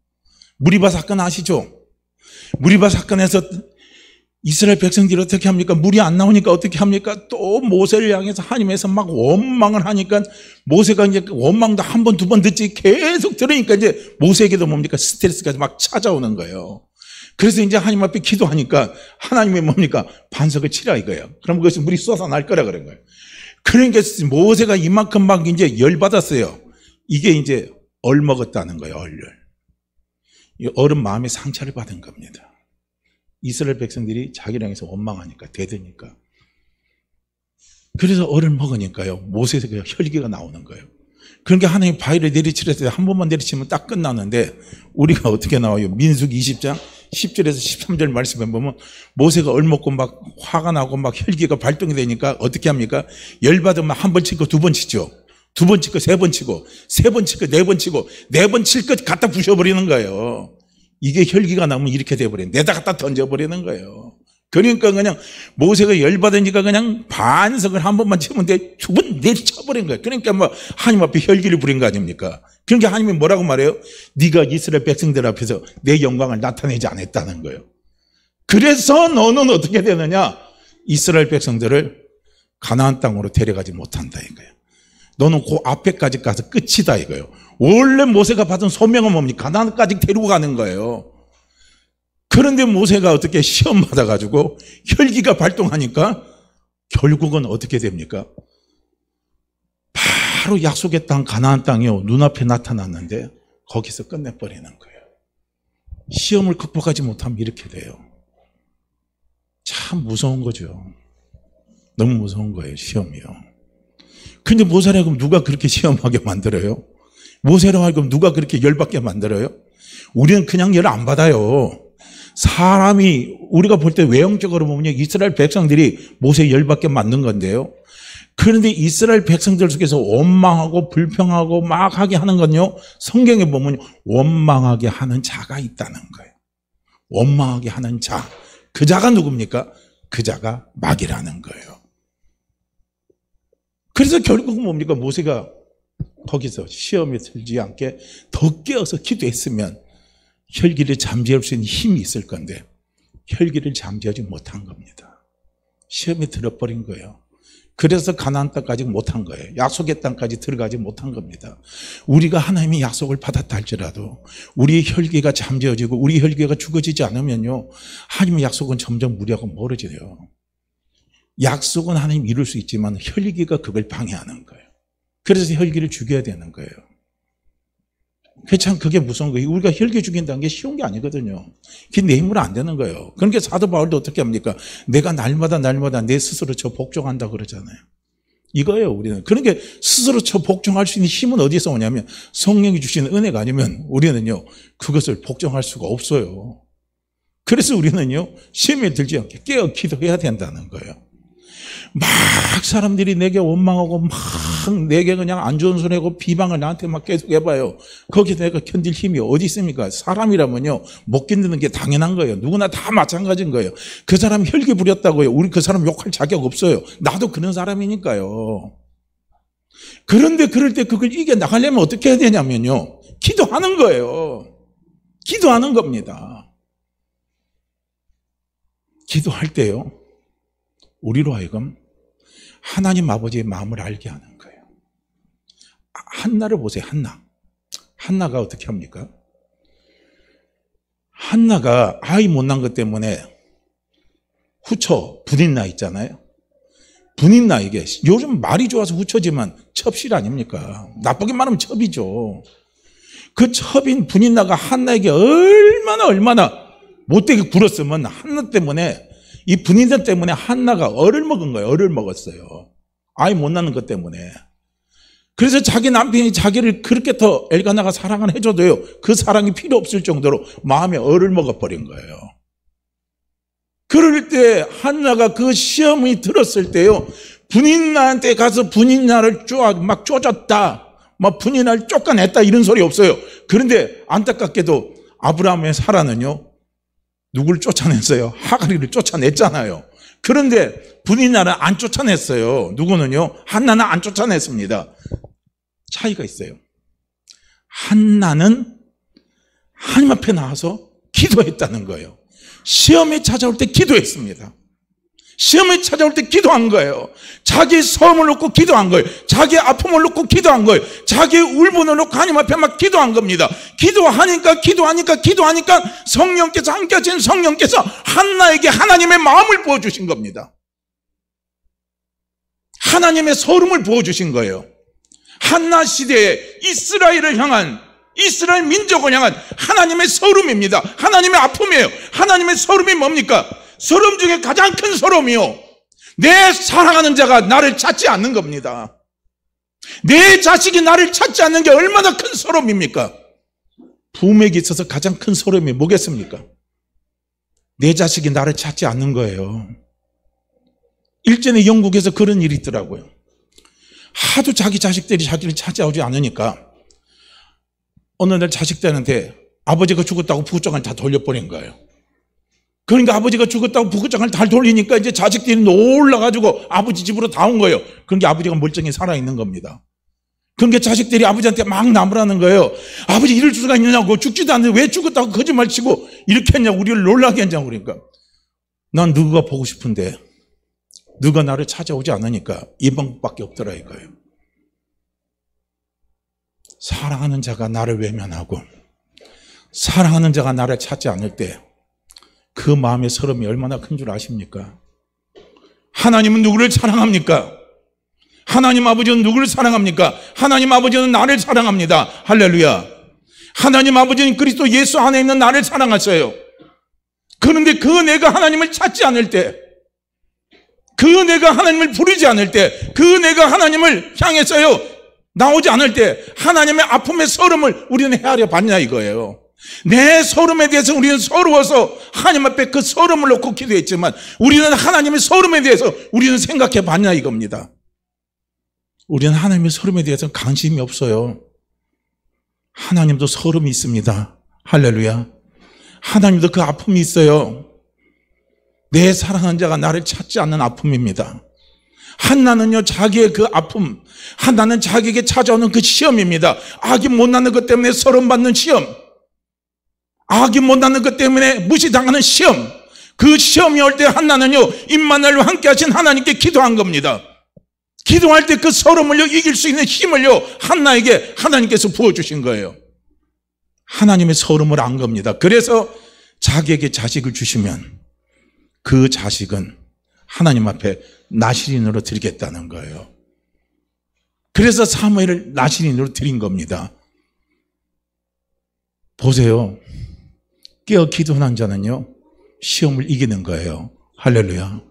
무리바 사건 아시죠? 무리바 사건에서 이스라엘 백성들이 어떻게 합니까? 물이 안 나오니까 어떻게 합니까? 또 모세를 향해서 하나님에서 막 원망을 하니까 모세가 이제 원망도 한 번, 두 번 듣지 계속 들으니까 이제 모세에게도 뭡니까? 스트레스가 막 찾아오는 거예요. 그래서 이제 하나님 앞에 기도하니까 하나님이 뭡니까? 반석을 치라 이거예요. 그럼 그것이 물이 쏟아날 거라 그런 거예요. 그러니까 모세가 이만큼 막 이제 열받았어요. 이게 이제 얼먹었다는 거예요, 얼을. 이 얼은 마음의 상처를 받은 겁니다. 이스라엘 백성들이 자기를 향해서 원망하니까, 대드니까. 그래서 얼을 먹으니까요, 모세에서 그 혈기가 나오는 거예요. 그러니까 하나님 바위를 내리치려 때 한 번만 내리치면 딱 끝나는데, 우리가 어떻게 나와요? 민수기 20장 10절에서 13절 말씀에 보면 모세가 얼 먹고 막 화가 나고 막 혈기가 발동이 되니까 어떻게 합니까? 열받으면 한 번 치고 두 번 치죠. 두 번 치고 세 번 치고 세 번 치고 네 번 치고 네 번 칠 것 갖다 부셔버리는 거예요. 이게 혈기가 나면 이렇게 돼버려요. 내다 갖다 던져버리는 거예요. 그러니까 그냥 모세가 열받으니까 그냥 반석을 한 번만 치면 돼. 두 번 내리쳐버린 거예요. 그러니까 뭐 하나님 앞에 혈기를 부린 거 아닙니까? 그러니까 하나님이 뭐라고 말해요? 네가 이스라엘 백성들 앞에서 내 영광을 나타내지 않았다는 거예요. 그래서 너는 어떻게 되느냐? 이스라엘 백성들을 가나안 땅으로 데려가지 못한다 이거예요. 너는 그 앞에까지 가서 끝이다 이거예요. 원래 모세가 받은 소명은 뭡니까? 가나안까지 데리고 가는 거예요. 그런데 모세가 어떻게 시험 받아가지고 혈기가 발동하니까 결국은 어떻게 됩니까? 바로 약속의 땅 가나안 땅이요 눈앞에 나타났는데 거기서 끝내버리는 거예요. 시험을 극복하지 못하면 이렇게 돼요. 참 무서운 거죠. 너무 무서운 거예요, 시험이요. 근데 모세라 그럼 누가 그렇게 시험하게 만들어요? 모세라 하여금 누가 그렇게 열받게 만들어요? 우리는 그냥 열 안 받아요. 사람이 우리가 볼 때 외형적으로 보면 이스라엘 백성들이 모세 열받게 만든 건데요. 그런데 이스라엘 백성들 속에서 원망하고 불평하고 막 하게 하는 건요, 성경에 보면 원망하게 하는 자가 있다는 거예요. 원망하게 하는 자. 그 자가 누굽니까? 그 자가 마귀라는 거예요. 그래서 결국은 뭡니까? 모세가 거기서 시험에 들지 않게 더 깨어서 기도했으면 혈기를 잠재울 수 있는 힘이 있을 건데 혈기를 잠재우지 못한 겁니다. 시험에 들어버린 거예요. 그래서 가나안 땅까지 못한 거예요. 약속의 땅까지 들어가지 못한 겁니다. 우리가 하나님의 약속을 받았다 할지라도 우리의 혈기가 잠재워지고 우리 혈기가 죽어지지 않으면요, 하나님의 약속은 점점 우리하고 멀어져요. 약속은 하나님 이룰 수 있지만 혈기가 그걸 방해하는 거예요. 그래서 혈기를 죽여야 되는 거예요. 참 그게 무서운 거예요. 우리가 혈기 죽인다는 게 쉬운 게 아니거든요. 그게 내 힘으로 안 되는 거예요. 그러니까 사도 바울도 어떻게 합니까? 내가 날마다 내 스스로 저 복종한다 그러잖아요. 이거예요, 우리는. 그러니까 스스로 저 복종할 수 있는 힘은 어디서 오냐면 성령이 주시는 은혜가 아니면 우리는요, 그것을 복종할 수가 없어요. 그래서 우리는요, 시험에 들지 않게 깨어 기도해야 된다는 거예요. 막 사람들이 내게 원망하고 막 내게 그냥 안 좋은 소리 하고 비방을 나한테 막 계속 해봐요. 거기서 내가 견딜 힘이 어디 있습니까? 사람이라면요, 못 견디는 게 당연한 거예요. 누구나 다 마찬가지인 거예요. 그 사람 혈기 부렸다고요. 우리 그 사람 욕할 자격 없어요. 나도 그런 사람이니까요. 그런데 그럴 때 그걸 이겨나가려면 어떻게 해야 되냐면요, 기도하는 거예요. 기도하는 겁니다. 기도할 때요, 우리로 하여금 하나님 아버지의 마음을 알게 하는 거예요. 한나를 보세요. 한나가 어떻게 합니까? 한나가 아이 못 낳은 것 때문에 후처 분인나 있잖아요. 분인나, 이게 요즘 말이 좋아서 후처지만 첩실 아닙니까? 나쁘게 말하면 첩이죠. 그 첩인 분인나가 한나에게 얼마나 못되게 굴었으면 한나 때문에, 이 분인나 때문에 한나가 얼을 먹은 거예요. 얼을 먹었어요. 아이 못 낳는 것 때문에. 그래서 자기 남편이 자기를 그렇게 더 엘가나가 사랑을 해줘도요, 그 사랑이 필요 없을 정도로 마음에 얼을 먹어버린 거예요. 그럴 때 한나가 그 시험이 들었을 때요, 분인나한테 가서 분인나를 막 쪼졌다, 막 분인나를 쫓아냈다 이런 소리 없어요. 그런데 안타깝게도 아브라함의 사라는요, 누굴 쫓아냈어요? 하가리를 쫓아냈잖아요. 그런데 분이나를 안 쫓아냈어요. 누구는요? 한나는 안 쫓아냈습니다. 차이가 있어요. 한나는 하나님 앞에 나와서 기도했다는 거예요. 시험이 찾아올 때 기도했습니다. 시험이 찾아올 때 기도한 거예요. 자기 소음을 놓고 기도한 거예요. 자기 아픔을 놓고 기도한 거예요. 자기 울분을 놓고 하나님 앞에 막 기도한 겁니다. 기도하니까 성령께서 함께 하신 성령께서 한나에게 하나님의 마음을 부어주신 겁니다. 하나님의 소름을 부어주신 거예요. 한나 시대에 이스라엘 민족을 향한 하나님의 소름입니다. 하나님의 아픔이에요. 하나님의 소름이 뭡니까? 소름 중에 가장 큰 소름이요, 내 사랑하는 자가 나를 찾지 않는 겁니다. 내 자식이 나를 찾지 않는 게 얼마나 큰 소름입니까? 부모에게 있어서 가장 큰 소름이 뭐겠습니까? 내 자식이 나를 찾지 않는 거예요. 일전에 영국에서 그런 일이 있더라고요. 하도 자기 자식들이 자기를 찾아오지 않으니까 어느 날 자식들한테 아버지가 죽었다고 부고장을 다 돌려버린 거예요. 그러니까 아버지가 죽었다고 부고장을 다 돌리니까 이제 자식들이 놀라가지고 아버지 집으로 다 온 거예요. 그러니까 아버지가 멀쩡히 살아있는 겁니다. 그러니까 자식들이 아버지한테 막 나무라는 거예요. 아버지 이럴 수가 있느냐고, 죽지도 않는데 왜 죽었다고 거짓말 치고 이렇게 했냐고, 우리를 놀라게 했냐고. 그러니까 난 누가 보고 싶은데 누가 나를 찾아오지 않으니까 이 방법밖에 없더라 이거예요. 사랑하는 자가 나를 외면하고 사랑하는 자가 나를 찾지 않을 때 그 마음의 서름이 얼마나 큰 줄 아십니까? 하나님은 누구를 사랑합니까? 하나님 아버지는 누구를 사랑합니까? 하나님 아버지는 나를 사랑합니다. 할렐루야. 하나님 아버지는 그리스도 예수 안에 있는 나를 사랑하셔요. 그런데 그 내가 하나님을 찾지 않을 때, 그 내가 하나님을 부르지 않을 때, 그 내가 하나님을 향해서요 나오지 않을 때 하나님의 아픔의 서름을 우리는 헤아려 봤냐 이거예요. 내 서름에 대해서 우리는 서러워서 하나님 앞에 그 서름을 놓고 기도했지만 우리는 하나님의 서름에 대해서 우리는 생각해 봤냐 이겁니다. 우리는 하나님의 서름에 대해서 관심이 없어요. 하나님도 서름이 있습니다. 할렐루야. 하나님도 그 아픔이 있어요. 내 사랑하는 자가 나를 찾지 않는 아픔입니다. 한나는요 자기의 그 아픔, 한나는 자기에게 찾아오는 그 시험입니다. 아기 못 낳는 것 때문에 서름 받는 시험, 아기 못 낳는 것 때문에 무시당하는 시험, 그 시험이 올 때 한나는요 임마누엘과 함께 하신 하나님께 기도한 겁니다. 기도할 때 그 서름을요 이길 수 있는 힘을요 한나에게 하나님께서 부어주신 거예요. 하나님의 서름을 안 겁니다. 그래서 자기에게 자식을 주시면 그 자식은 하나님 앞에 나실인으로 드리겠다는 거예요. 그래서 사무엘을 나실인으로 드린 겁니다. 보세요. 깨어 기도하는 자는요 시험을 이기는 거예요. 할렐루야.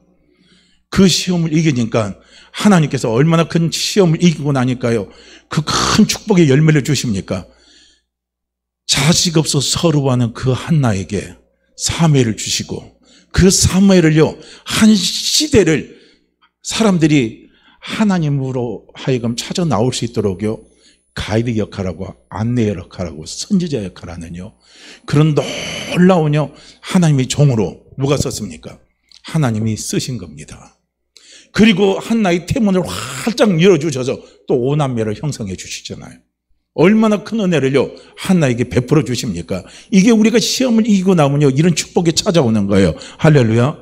그 시험을 이기니까 하나님께서 얼마나 큰 시험을 이기고 나니까요 그 큰 축복의 열매를 주십니까? 자식 없어 서러워하는 그 한나에게 사무엘을 주시고, 그 사무엘을요 한 시대를 사람들이 하나님으로 하여금 찾아 나올 수 있도록요 가이드 역할하고 안내 역할하고 선지자 역할하는요 그런 놀라운요 하나님의 종으로 누가 썼습니까? 하나님이 쓰신 겁니다. 그리고 한나의 태문을 활짝 열어주셔서 또 5남매를 형성해 주시잖아요. 얼마나 큰 은혜를요 한나에게 베풀어 주십니까? 이게 우리가 시험을 이기고 나면요 이런 축복이 찾아오는 거예요. 할렐루야.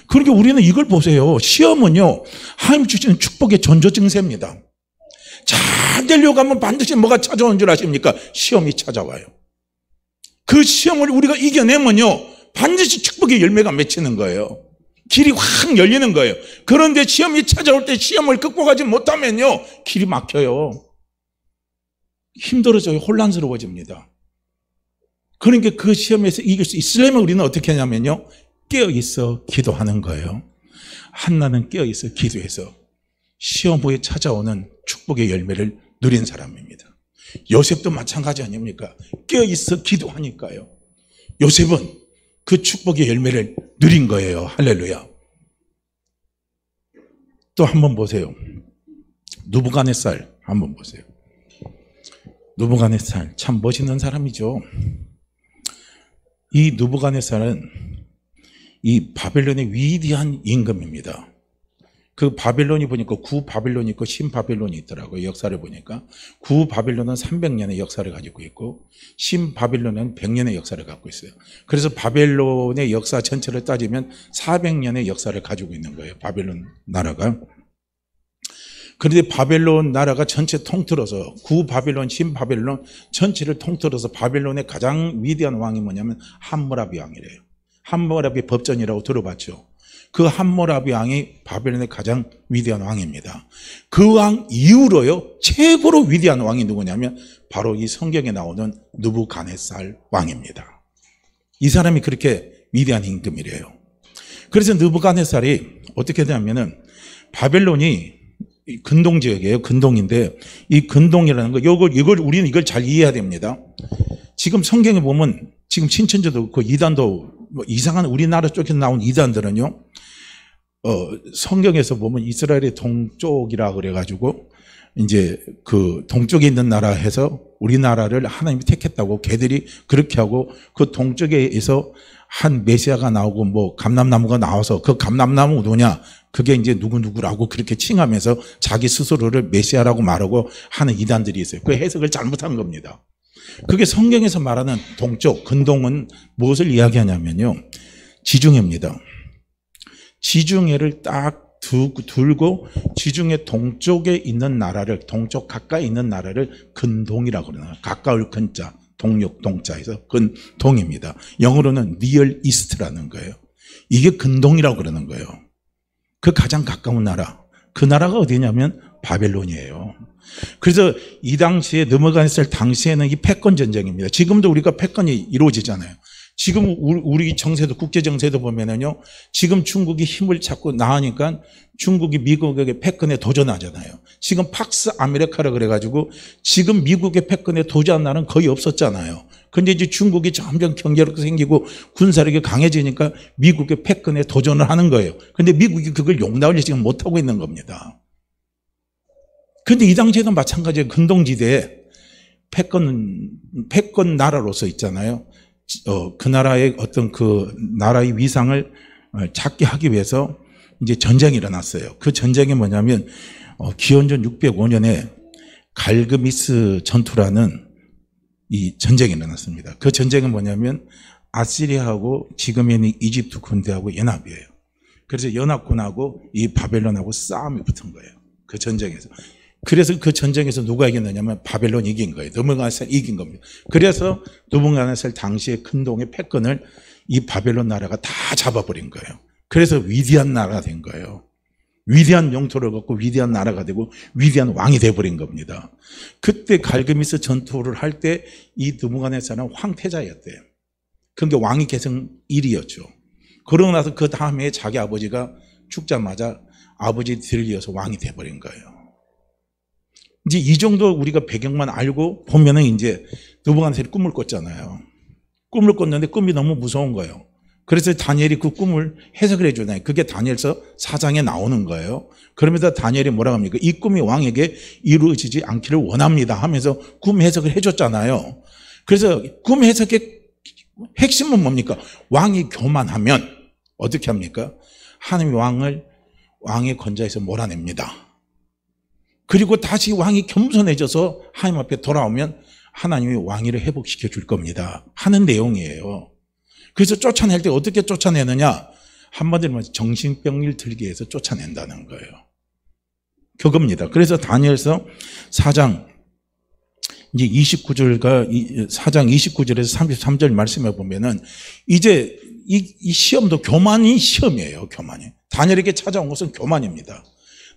그러니까 우리는 이걸 보세요. 시험은요 하나님 주시는 축복의 전조 증세입니다. 잘 되려고 하면 반드시 뭐가 찾아오는 줄 아십니까? 시험이 찾아와요. 그 시험을 우리가 이겨내면요 반드시 축복의 열매가 맺히는 거예요. 길이 확 열리는 거예요. 그런데 시험이 찾아올 때 시험을 극복하지 못하면요 길이 막혀요. 힘들어져요. 혼란스러워집니다. 그러니까 그 시험에서 이길 수 있으려면 우리는 어떻게 하냐면요 깨어있어 기도하는 거예요. 한나는 깨어있어 기도해서 시험 후에 찾아오는 축복의 열매를 누린 사람입니다. 요셉도 마찬가지 아닙니까? 깨어있어 기도하니까요 요셉은 그 축복의 열매를 누린 거예요. 할렐루야. 또 한번 보세요. 느부갓네살 한번 보세요. 느부갓네살 참 멋있는 사람이죠. 이 느부갓네살은 이 바벨론의 위대한 임금입니다. 그 바벨론이 보니까 구바벨론이 있고 신바벨론이 있더라고요. 역사를 보니까 구바벨론은 300년의 역사를 가지고 있고 신바벨론은 100년의 역사를 갖고 있어요. 그래서 바벨론의 역사 전체를 따지면 400년의 역사를 가지고 있는 거예요. 바벨론 나라가. 그런데 바벨론 나라가 전체 통틀어서 구바벨론, 신바벨론 전체를 통틀어서 바벨론의 가장 위대한 왕이 뭐냐면 함무라비 왕이래요. 함무라비 법전이라고 들어봤죠. 그 함무라비 왕이 바벨론의 가장 위대한 왕입니다. 그 왕 이후로요 최고로 위대한 왕이 누구냐면 바로 이 성경에 나오는 느부갓네살 왕입니다. 이 사람이 그렇게 위대한 임금이래요. 그래서 느부갓네살이 어떻게 되냐면은 바벨론이 근동 지역이에요. 근동인데 이 근동이라는 거 우리는 이걸 잘 이해해야 됩니다. 지금 성경에 보면 지금 신천지도 그렇고 이단도 뭐 이상한 우리나라 쪽에서 나온 이단들은요. 성경에서 보면 이스라엘의 동쪽이라 그래가지고 이제 그 동쪽에 있는 나라 해서 우리나라를 하나님이 택했다고 걔들이 그렇게 하고 그 동쪽에서 한 메시아가 나오고 뭐 감람나무가 나와서 그 감람나무 누구냐 그게 이제 누구누구라고 그렇게 칭하면서 자기 스스로를 메시아라고 말하고 하는 이단들이 있어요. 그 해석을 잘못한 겁니다. 그게 성경에서 말하는 동쪽, 근동은 무엇을 이야기하냐면요. 지중해입니다. 지중해를 딱 들고 지중해 동쪽에 있는 나라를 동쪽 가까이 있는 나라를 근동이라고 그러나요. 가까울 근자, 동력 동자에서 근동입니다. 영어로는 near east라는 거예요. 이게 근동이라고 그러는 거예요. 그 가장 가까운 나라. 그 나라가 어디냐면 바벨론이에요. 그래서 이 당시에 느부갓네살 당시에는 이 패권 전쟁입니다. 지금도 우리가 패권이 이루어지잖아요. 지금 우리 정세도 국제 정세도 보면은요. 지금 중국이 힘을 찾고 나으니까 중국이 미국에게 패권에 도전하잖아요. 지금 팍스 아메리카라 그래가지고 지금 미국의 패권에 도전한 나라는 거의 없었잖아요. 근데 이제 중국이 점점 경제력도 생기고 군사력이 강해지니까 미국의 패권에 도전을 하는 거예요. 근데 미국이 그걸 용납을 지금 못하고 있는 겁니다. 근데 이 당시에도 마찬가지예요. 근동지대에 패권 나라로서 있잖아요. 그 나라의 어떤 그 나라의 위상을 찾게 하기 위해서 이제 전쟁이 일어났어요. 그 전쟁이 뭐냐면 기원전 605년에 갈그미스 전투라는 이 전쟁이 일어났습니다. 그 전쟁은 뭐냐면 아시리아하고 지금의 있는 이집트 군대하고 연합이에요. 그래서 연합군하고 이 바벨론하고 싸움이 붙은 거예요. 그 전쟁에서. 그래서 그 전쟁에서 누가 이겼느냐면 바벨론이 이긴 거예요. 느부갓네살이 이긴 겁니다. 그래서 느부갓네살 당시의 근동의 패권을 이 바벨론 나라가 다 잡아버린 거예요. 그래서 위대한 나라가 된 거예요. 위대한 영토를 갖고 위대한 나라가 되고 위대한 왕이 돼버린 겁니다. 그때 갈그미스 전투를 할 때 이 느부갓네살은 황태자였대요. 그게 왕위 계승 1위였죠. 그러고 나서 그 다음에 자기 아버지가 죽자마자 아버지 뒤를 이어서 왕이 돼버린 거예요. 이제 이 정도 우리가 배경만 알고 보면은 이제 느부갓네살이 꿈을 꿨잖아요. 꿈을 꿨는데 꿈이 너무 무서운 거예요. 그래서 다니엘이 그 꿈을 해석을 해주잖아요. 그게 다니엘서 4장에 나오는 거예요. 그러면서 다니엘이 뭐라고 합니까? 이 꿈이 왕에게 이루어지지 않기를 원합니다 하면서 꿈 해석을 해줬잖아요. 그래서 꿈 해석의 핵심은 뭡니까? 왕이 교만하면 어떻게 합니까? 하나님이 왕의 권좌에서 몰아냅니다. 그리고 다시 왕이 겸손해져서 하나님 앞에 돌아오면 하나님이 왕위를 회복시켜 줄 겁니다 하는 내용이에요. 그래서 쫓아낼 때 어떻게 쫓아내느냐? 한마디로 말해서 정신병을 들게 해서 쫓아낸다는 거예요. 그겁니다. 그래서 다니엘서 4장 이제 29절과 4장 29절에서 33절 말씀해 보면은 이제 이 시험도 교만이 시험이에요. 교만이. 다니엘에게 찾아온 것은 교만입니다.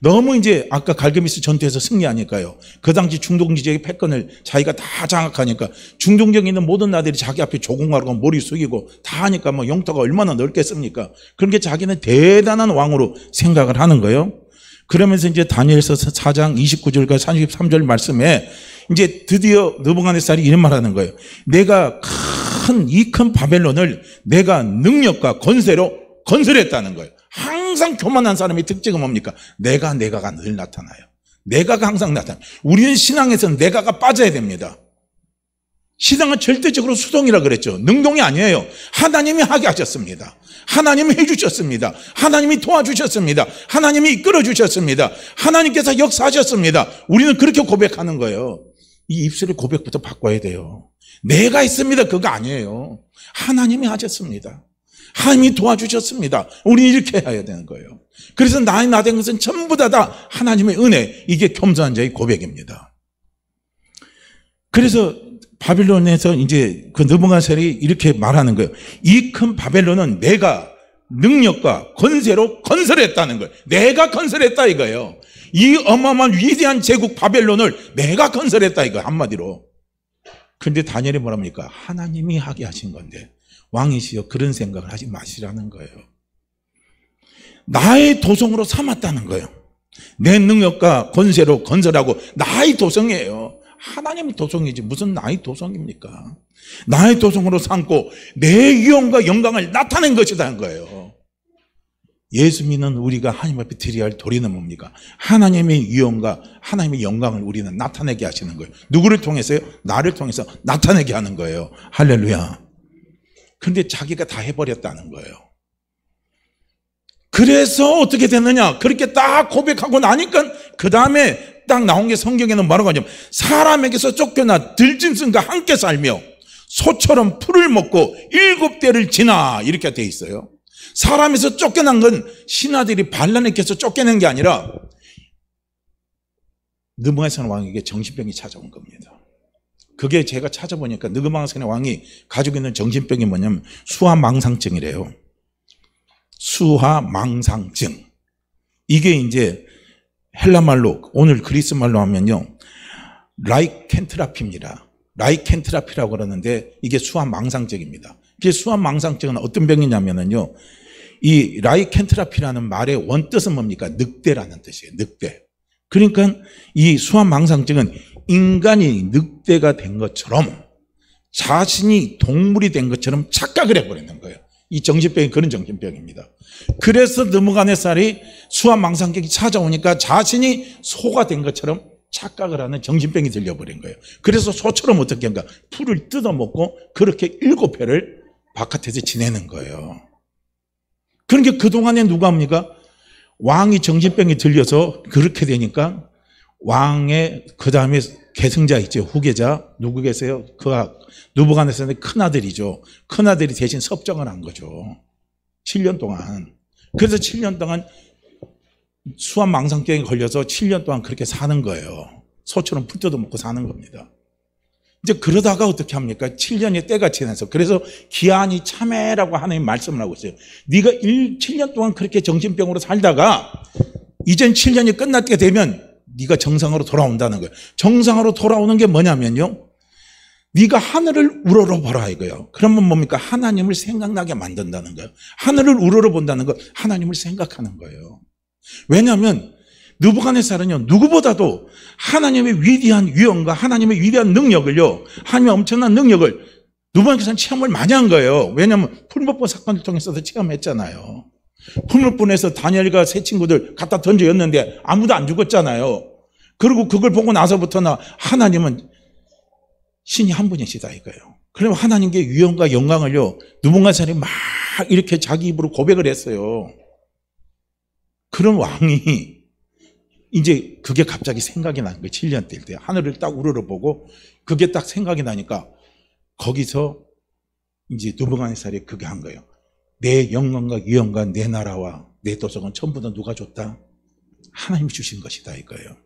너무 이제 아까 갈그미스 전투에서 승리하니까요. 그 당시 중동 지역의 패권을 자기가 다 장악하니까 중동 지역에 있는 모든 나라들이 자기 앞에 조공하고 머리 숙이고 다 하니까 뭐 영토가 얼마나 넓겠습니까? 그런 게 자기는 대단한 왕으로 생각을 하는 거예요. 그러면서 이제 다니엘서 4장 29절과 33절 말씀에 이제 드디어 느부갓네살이 이런 말 하는 거예요. 내가 이 큰 바벨론을 내가 능력과 권세로 건설했다는 거예요. 항상 교만한 사람의 특징은 뭡니까? 내가가 늘 나타나요. 내가가 항상 나타나요. 우리는 신앙에서는 내가가 빠져야 됩니다. 신앙은 절대적으로 수동이라 그랬죠. 능동이 아니에요. 하나님이 하게 하셨습니다. 하나님이 해주셨습니다. 하나님이 도와주셨습니다. 하나님이 이끌어주셨습니다. 하나님께서 역사하셨습니다. 우리는 그렇게 고백하는 거예요. 이 입술의 고백부터 바꿔야 돼요. 내가 했습니다. 그거 아니에요. 하나님이 하셨습니다. 하나님이 도와주셨습니다. 우리는 이렇게 해야 되는 거예요. 그래서 나의 나 된 것은 전부 다 하나님의 은혜. 이게 겸손한 자의 고백입니다. 그래서 바빌론에서 이제 그 느부갓네살이 이렇게 말하는 거예요. 이 큰 바벨론은 내가 능력과 권세로 건설했다는 거예요. 내가 건설했다 이거예요. 이 어마어마한 위대한 제국 바벨론을 내가 건설했다 이거예요. 한마디로. 그런데 다니엘이 뭐랍니까? 하나님이 하게 하신 건데 왕이시여 그런 생각을 하지 마시라는 거예요. 나의 도성으로 삼았다는 거예요. 내 능력과 권세로 건설하고 나의 도성이에요. 하나님의 도성이지 무슨 나의 도성입니까? 나의 도성으로 삼고 내 위엄과 영광을 나타낸 것이라는 거예요. 예수 믿는 우리가 하나님 앞에 드려야 할 도리는 뭡니까? 하나님의 위엄과 하나님의 영광을 우리는 나타내게 하시는 거예요. 누구를 통해서요? 나를 통해서 나타내게 하는 거예요. 할렐루야. 그런데 자기가 다 해버렸다는 거예요. 그래서 어떻게 됐느냐? 그렇게 딱 고백하고 나니까 그 다음에 딱 나온 게 성경에는 뭐라고 하냐면 사람에게서 쫓겨나 들짐승과 함께 살며 소처럼 풀을 먹고 7대를 지나 이렇게 돼 있어요. 사람에서 쫓겨난 건 신하들이 반란에게서 쫓겨낸 게 아니라 느부갓네살 왕에게 정신병이 찾아온 겁니다. 그게 제가 찾아보니까 느부갓네살 왕이 가지고 있는 정신병이 뭐냐면 수화망상증이래요. 수화망상증. 이게 이제 헬라말로 오늘 그리스 말로 하면요 라이켄트라피입니다. 라이켄트라피라고 그러는데 이게 수화망상증입니다. 이게 수화망상증은 어떤 병이냐면요 이 라이켄트라피라는 말의 원뜻은 뭡니까? 늑대라는 뜻이에요. 늑대. 그러니까 이 수화망상증은 인간이 늑대가 된 것처럼 자신이 동물이 된 것처럼 착각을 해버리는 거예요. 이 정신병이 그런 정신병입니다. 그래서 느부갓네살이 수화망상증이 찾아오니까 자신이 소가 된 것처럼 착각을 하는 정신병이 들려버린 거예요. 그래서 소처럼 어떻게 한가? 풀을 뜯어먹고 그렇게 7회를 바깥에서 지내는 거예요. 그러니까 그동안에 누가 합니까? 왕이 정신병이 들려서 그렇게 되니까 왕의 그 다음에 계승자 있죠. 후계자 누구 계세요? 느부갓네살의 큰아들이죠. 큰아들이 대신 섭정을 한 거죠. 7년 동안. 그래서 7년 동안 수화망상증에 걸려서 7년 동안 그렇게 사는 거예요. 소처럼 풀 뜯어먹고 사는 겁니다. 이제 그러다가 어떻게 합니까? 7년의 때가 지나서. 그래서 기한이 참회라고 하나님 말씀을 하고 있어요. 네가 7년 동안 그렇게 정신병으로 살다가 이젠 7년이 끝났게 되면 네가 정상으로 돌아온다는 거예요. 정상으로 돌아오는 게 뭐냐면요 네가 하늘을 우러러보라 이거예요. 그러면 뭡니까? 하나님을 생각나게 만든다는 거예요. 하늘을 우러러본다는 거 하나님을 생각하는 거예요. 왜냐하면 느부갓네살은요 누구보다도 하나님의 위대한 위엄과 하나님의 위대한 능력을요 하나님의 엄청난 능력을 느부갓네살은 체험을 많이 한 거예요. 왜냐하면 풀무불 사건을 통해서도 체험했잖아요. 풀무불에서 다니엘과 세 친구들 갖다 던져였는데 아무도 안 죽었잖아요. 그리고 그걸 보고 나서부터는 하나님은 신이 한 분이시다 이거예요. 그러면 하나님께 위엄과 영광을요 느부갓네살이 막 이렇게 자기 입으로 고백을 했어요. 그런 왕이 이제 그게 갑자기 생각이 나는 거예요. 7년 될 때 하늘을 딱 우러러보고 그게 딱 생각이 나니까 거기서 이제 느부갓네살이 그게 한 거예요. 내 영광과 위엄과 내 나라와 내 도성은 전부 다 누가 줬다? 하나님이 주신 것이다 이거예요.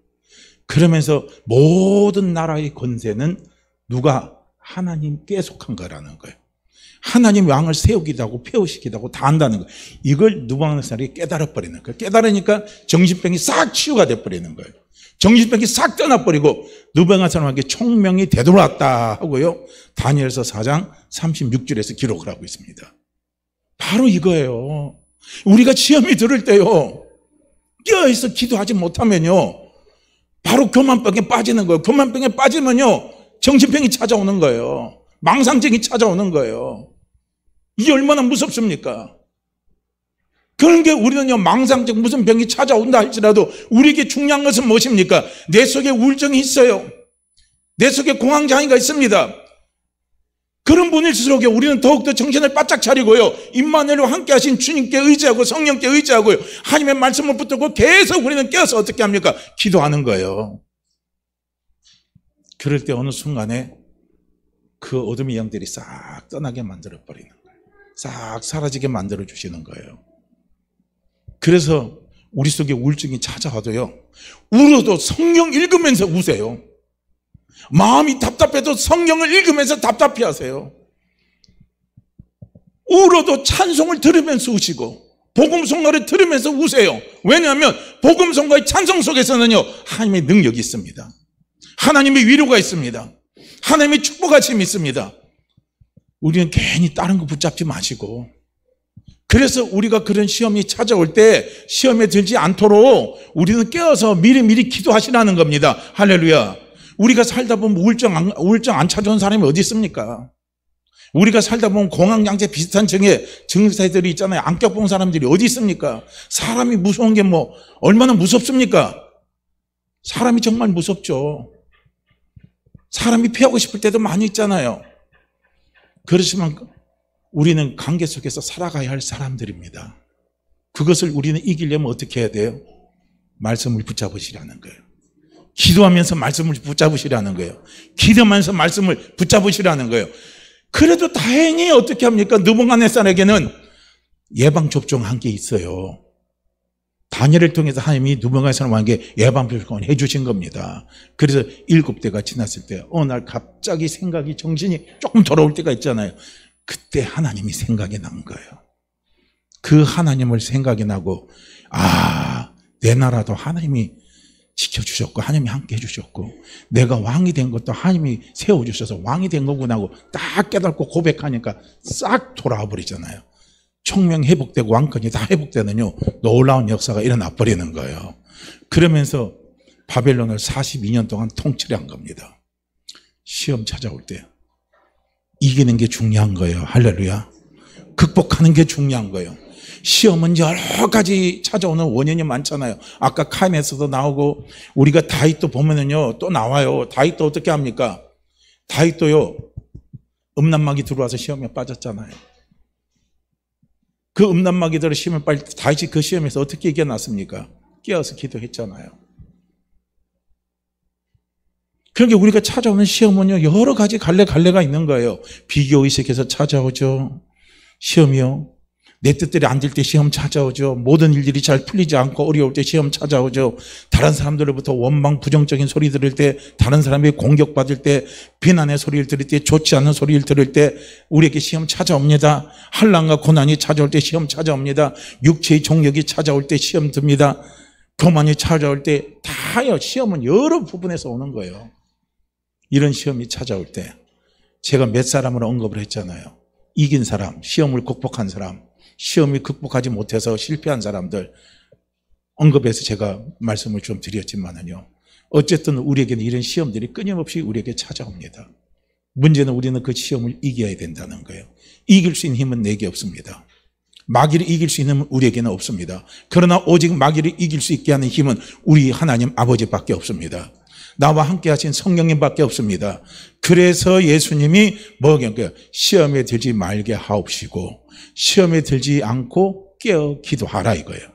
그러면서 모든 나라의 권세는 누가? 하나님께 속한 거라는 거예요. 하나님 왕을 세우기도 하고 폐허시키기도 하고 다 한다는 거예요. 이걸 느부갓네살이 깨달아버리는 거예요. 깨달으니까 정신병이 싹 치유가 돼버리는 거예요. 정신병이 싹 떠나버리고 느부갓네살에게 총명이 되돌아왔다 하고요. 다니엘서 4장 36절에서 기록을 하고 있습니다. 바로 이거예요. 우리가 시험이 들을 때요 깨어있어 기도하지 못하면요 바로 교만병에 빠지는 거예요. 교만병에 빠지면요 정신병이 찾아오는 거예요. 망상증이 찾아오는 거예요. 이게 얼마나 무섭습니까? 그러니까 우리는요 망상증 무슨 병이 찾아온다 할지라도 우리에게 중요한 것은 무엇입니까? 내 속에 우울증이 있어요. 내 속에 공황장애가 있습니다. 그런 분일수록 우리는 더욱더 정신을 바짝 차리고요, 임마누엘과 함께 하신 주님께 의지하고 성령께 의지하고요, 하나님의 말씀을 붙들고 계속 우리는 깨어서 어떻게 합니까? 기도하는 거예요. 그럴 때 어느 순간에 그 어둠의 영들이 싹 떠나게 만들어 버리는 거예요. 싹 사라지게 만들어 주시는 거예요. 그래서 우리 속에 우울증이 찾아와도요, 울어도 성령 읽으면서 우세요. 마음이 답답해도 성령을 읽으면서 답답해 하세요. 울어도 찬송을 들으면서 우시고 복음성가를 들으면서 우세요. 왜냐하면 복음성가의 찬송 속에서는요, 하나님의 능력이 있습니다. 하나님의 위로가 있습니다. 하나님의 축복하심이 있습니다. 우리는 괜히 다른 거 붙잡지 마시고, 그래서 우리가 그런 시험이 찾아올 때 시험에 들지 않도록 우리는 깨어서 미리미리 기도하시라는 겁니다. 할렐루야. 우리가 살다 보면 우울증 안 찾아온 사람이 어디 있습니까? 우리가 살다 보면 공황장애 비슷한 증세들이 있잖아요. 안 겪어본 사람들이 어디 있습니까? 사람이 무서운 게 얼마나 무섭습니까? 사람이 정말 무섭죠. 사람이 피하고 싶을 때도 많이 있잖아요. 그렇지만 우리는 관계 속에서 살아가야 할 사람들입니다. 그것을 우리는 이기려면 어떻게 해야 돼요? 말씀을 붙잡으시라는 거예요. 기도하면서 말씀을 붙잡으시라는 거예요. 기도하면서 말씀을 붙잡으시라는 거예요. 그래도 다행히 어떻게 합니까? 느부갓네살에게는 예방접종한 게 있어요. 다니엘을 통해서 하나님이 느부갓네살 왕에게 예방접종을 해주신 겁니다. 그래서 7대가 지났을 때 어느 날 갑자기 정신이 조금 돌아올 때가 있잖아요. 그때 하나님이 생각이 난 거예요. 그 하나님을 생각이 나고, 내 나라도 하나님이 지켜주셨고 하나님이 함께 해주셨고, 내가 왕이 된 것도 하나님이 세워주셔서 왕이 된 거구나 하고 딱 깨닫고 고백하니까 싹 돌아와 버리잖아요. 총명 회복되고 왕권이 다 회복되는요, 놀라운 역사가 일어나 버리는 거예요. 그러면서 바벨론을 42년 동안 통치를 한 겁니다. 시험 찾아올 때 이기는 게 중요한 거예요. 할렐루야. 극복하는 게 중요한 거예요. 시험은 여러 가지 찾아오는 원인이 많잖아요. 아까 카인에서도 나오고, 우리가 다윗도 보면은요, 또 나와요. 다윗도 어떻게 합니까? 다윗도요, 음란막이 들어와서 시험에 빠졌잖아요. 그 음란막이 들어 시험에 빠질 때 다윗이 그 시험에서 어떻게 이겨났습니까? 깨어서 기도했잖아요. 그러니까 우리가 찾아오는 시험은요, 여러 가지 갈래가 있는 거예요. 비교의식에서 찾아오죠. 시험이요. 내 뜻대로 안 될 때 시험 찾아오죠. 모든 일들이 잘 풀리지 않고 어려울 때 시험 찾아오죠. 다른 사람들로부터 원망, 부정적인 소리 들을 때, 다른 사람에게 공격받을 때, 비난의 소리를 들을 때, 좋지 않은 소리를 들을 때 우리에게 시험 찾아옵니다. 환난과 고난이 찾아올 때 시험 찾아옵니다. 육체의 종력이 찾아올 때 시험 듭니다. 교만이 찾아올 때 다요. 시험은 여러 부분에서 오는 거예요. 이런 시험이 찾아올 때 제가 몇 사람을 언급을 했잖아요. 이긴 사람, 시험을 극복한 사람, 시험이 극복하지 못해서 실패한 사람들 언급해서 제가 말씀을 좀 드렸지만은요, 어쨌든 우리에게는 이런 시험들이 끊임없이 우리에게 찾아옵니다. 문제는 우리는 그 시험을 이겨야 된다는 거예요. 이길 수 있는 힘은 내게 없습니다. 마귀를 이길 수 있는 힘은 우리에게는 없습니다. 그러나 오직 마귀를 이길 수 있게 하는 힘은 우리 하나님 아버지밖에 없습니다. 나와 함께 하신 성령님밖에 없습니다. 그래서 예수님이 뭐냐고요? 시험에 들지 말게 하옵시고 시험에 들지 않고 깨어 기도하라 이거예요.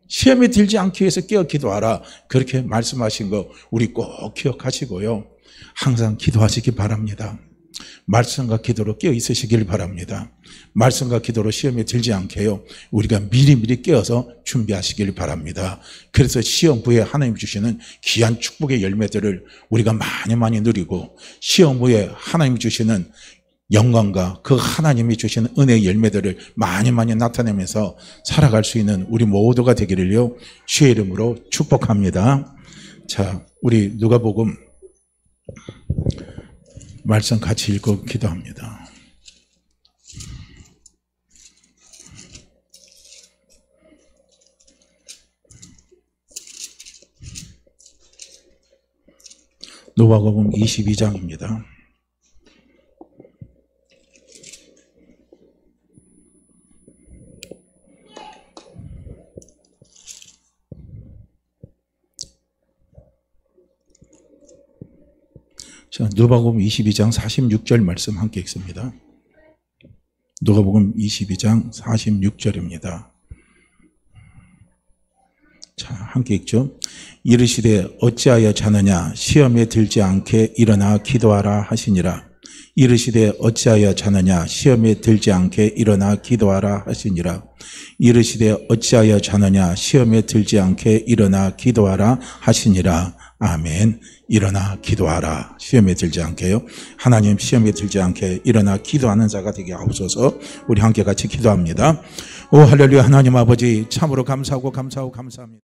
시험에 들지 않기 위해서 깨어 기도하라, 그렇게 말씀하신 거 우리 꼭 기억하시고요. 항상 기도하시기 바랍니다. 말씀과 기도로 깨어 있으시길 바랍니다. 말씀과 기도로 시험에 들지 않게요, 우리가 미리미리 깨어서 준비하시길 바랍니다. 그래서 시험 후에 하나님 주시는 귀한 축복의 열매들을 우리가 많이 누리고, 시험 후에 하나님 주시는 영광과 그 하나님이 주시는 은혜의 열매들을 많이 나타내면서 살아갈 수 있는 우리 모두가 되기를요, 주의 이름으로 축복합니다. 자, 우리 누가복음 말씀 같이 읽고 기도합니다. 누가복음 22장입니다. 자, 누가복음 22장 46절 말씀 함께 읽습니다. 누가복음 22장 46절입니다. 자, 함께 읽죠. 이르시되 어찌하여 자느냐 시험에 들지 않게 일어나 기도하라 하시니라. 이르시되 어찌하여 자느냐 시험에 들지 않게 일어나 기도하라 하시니라. 이르시되 어찌하여 자느냐 시험에 들지 않게 일어나 기도하라 하시니라. 아멘. 일어나 기도하라. 시험에 들지 않게요. 하나님 시험에 들지 않게 일어나 기도하는 자가 되게 하옵소서. 우리 함께 같이 기도합니다. 오 할렐루야. 하나님 아버지 참으로 감사하고 감사합니다.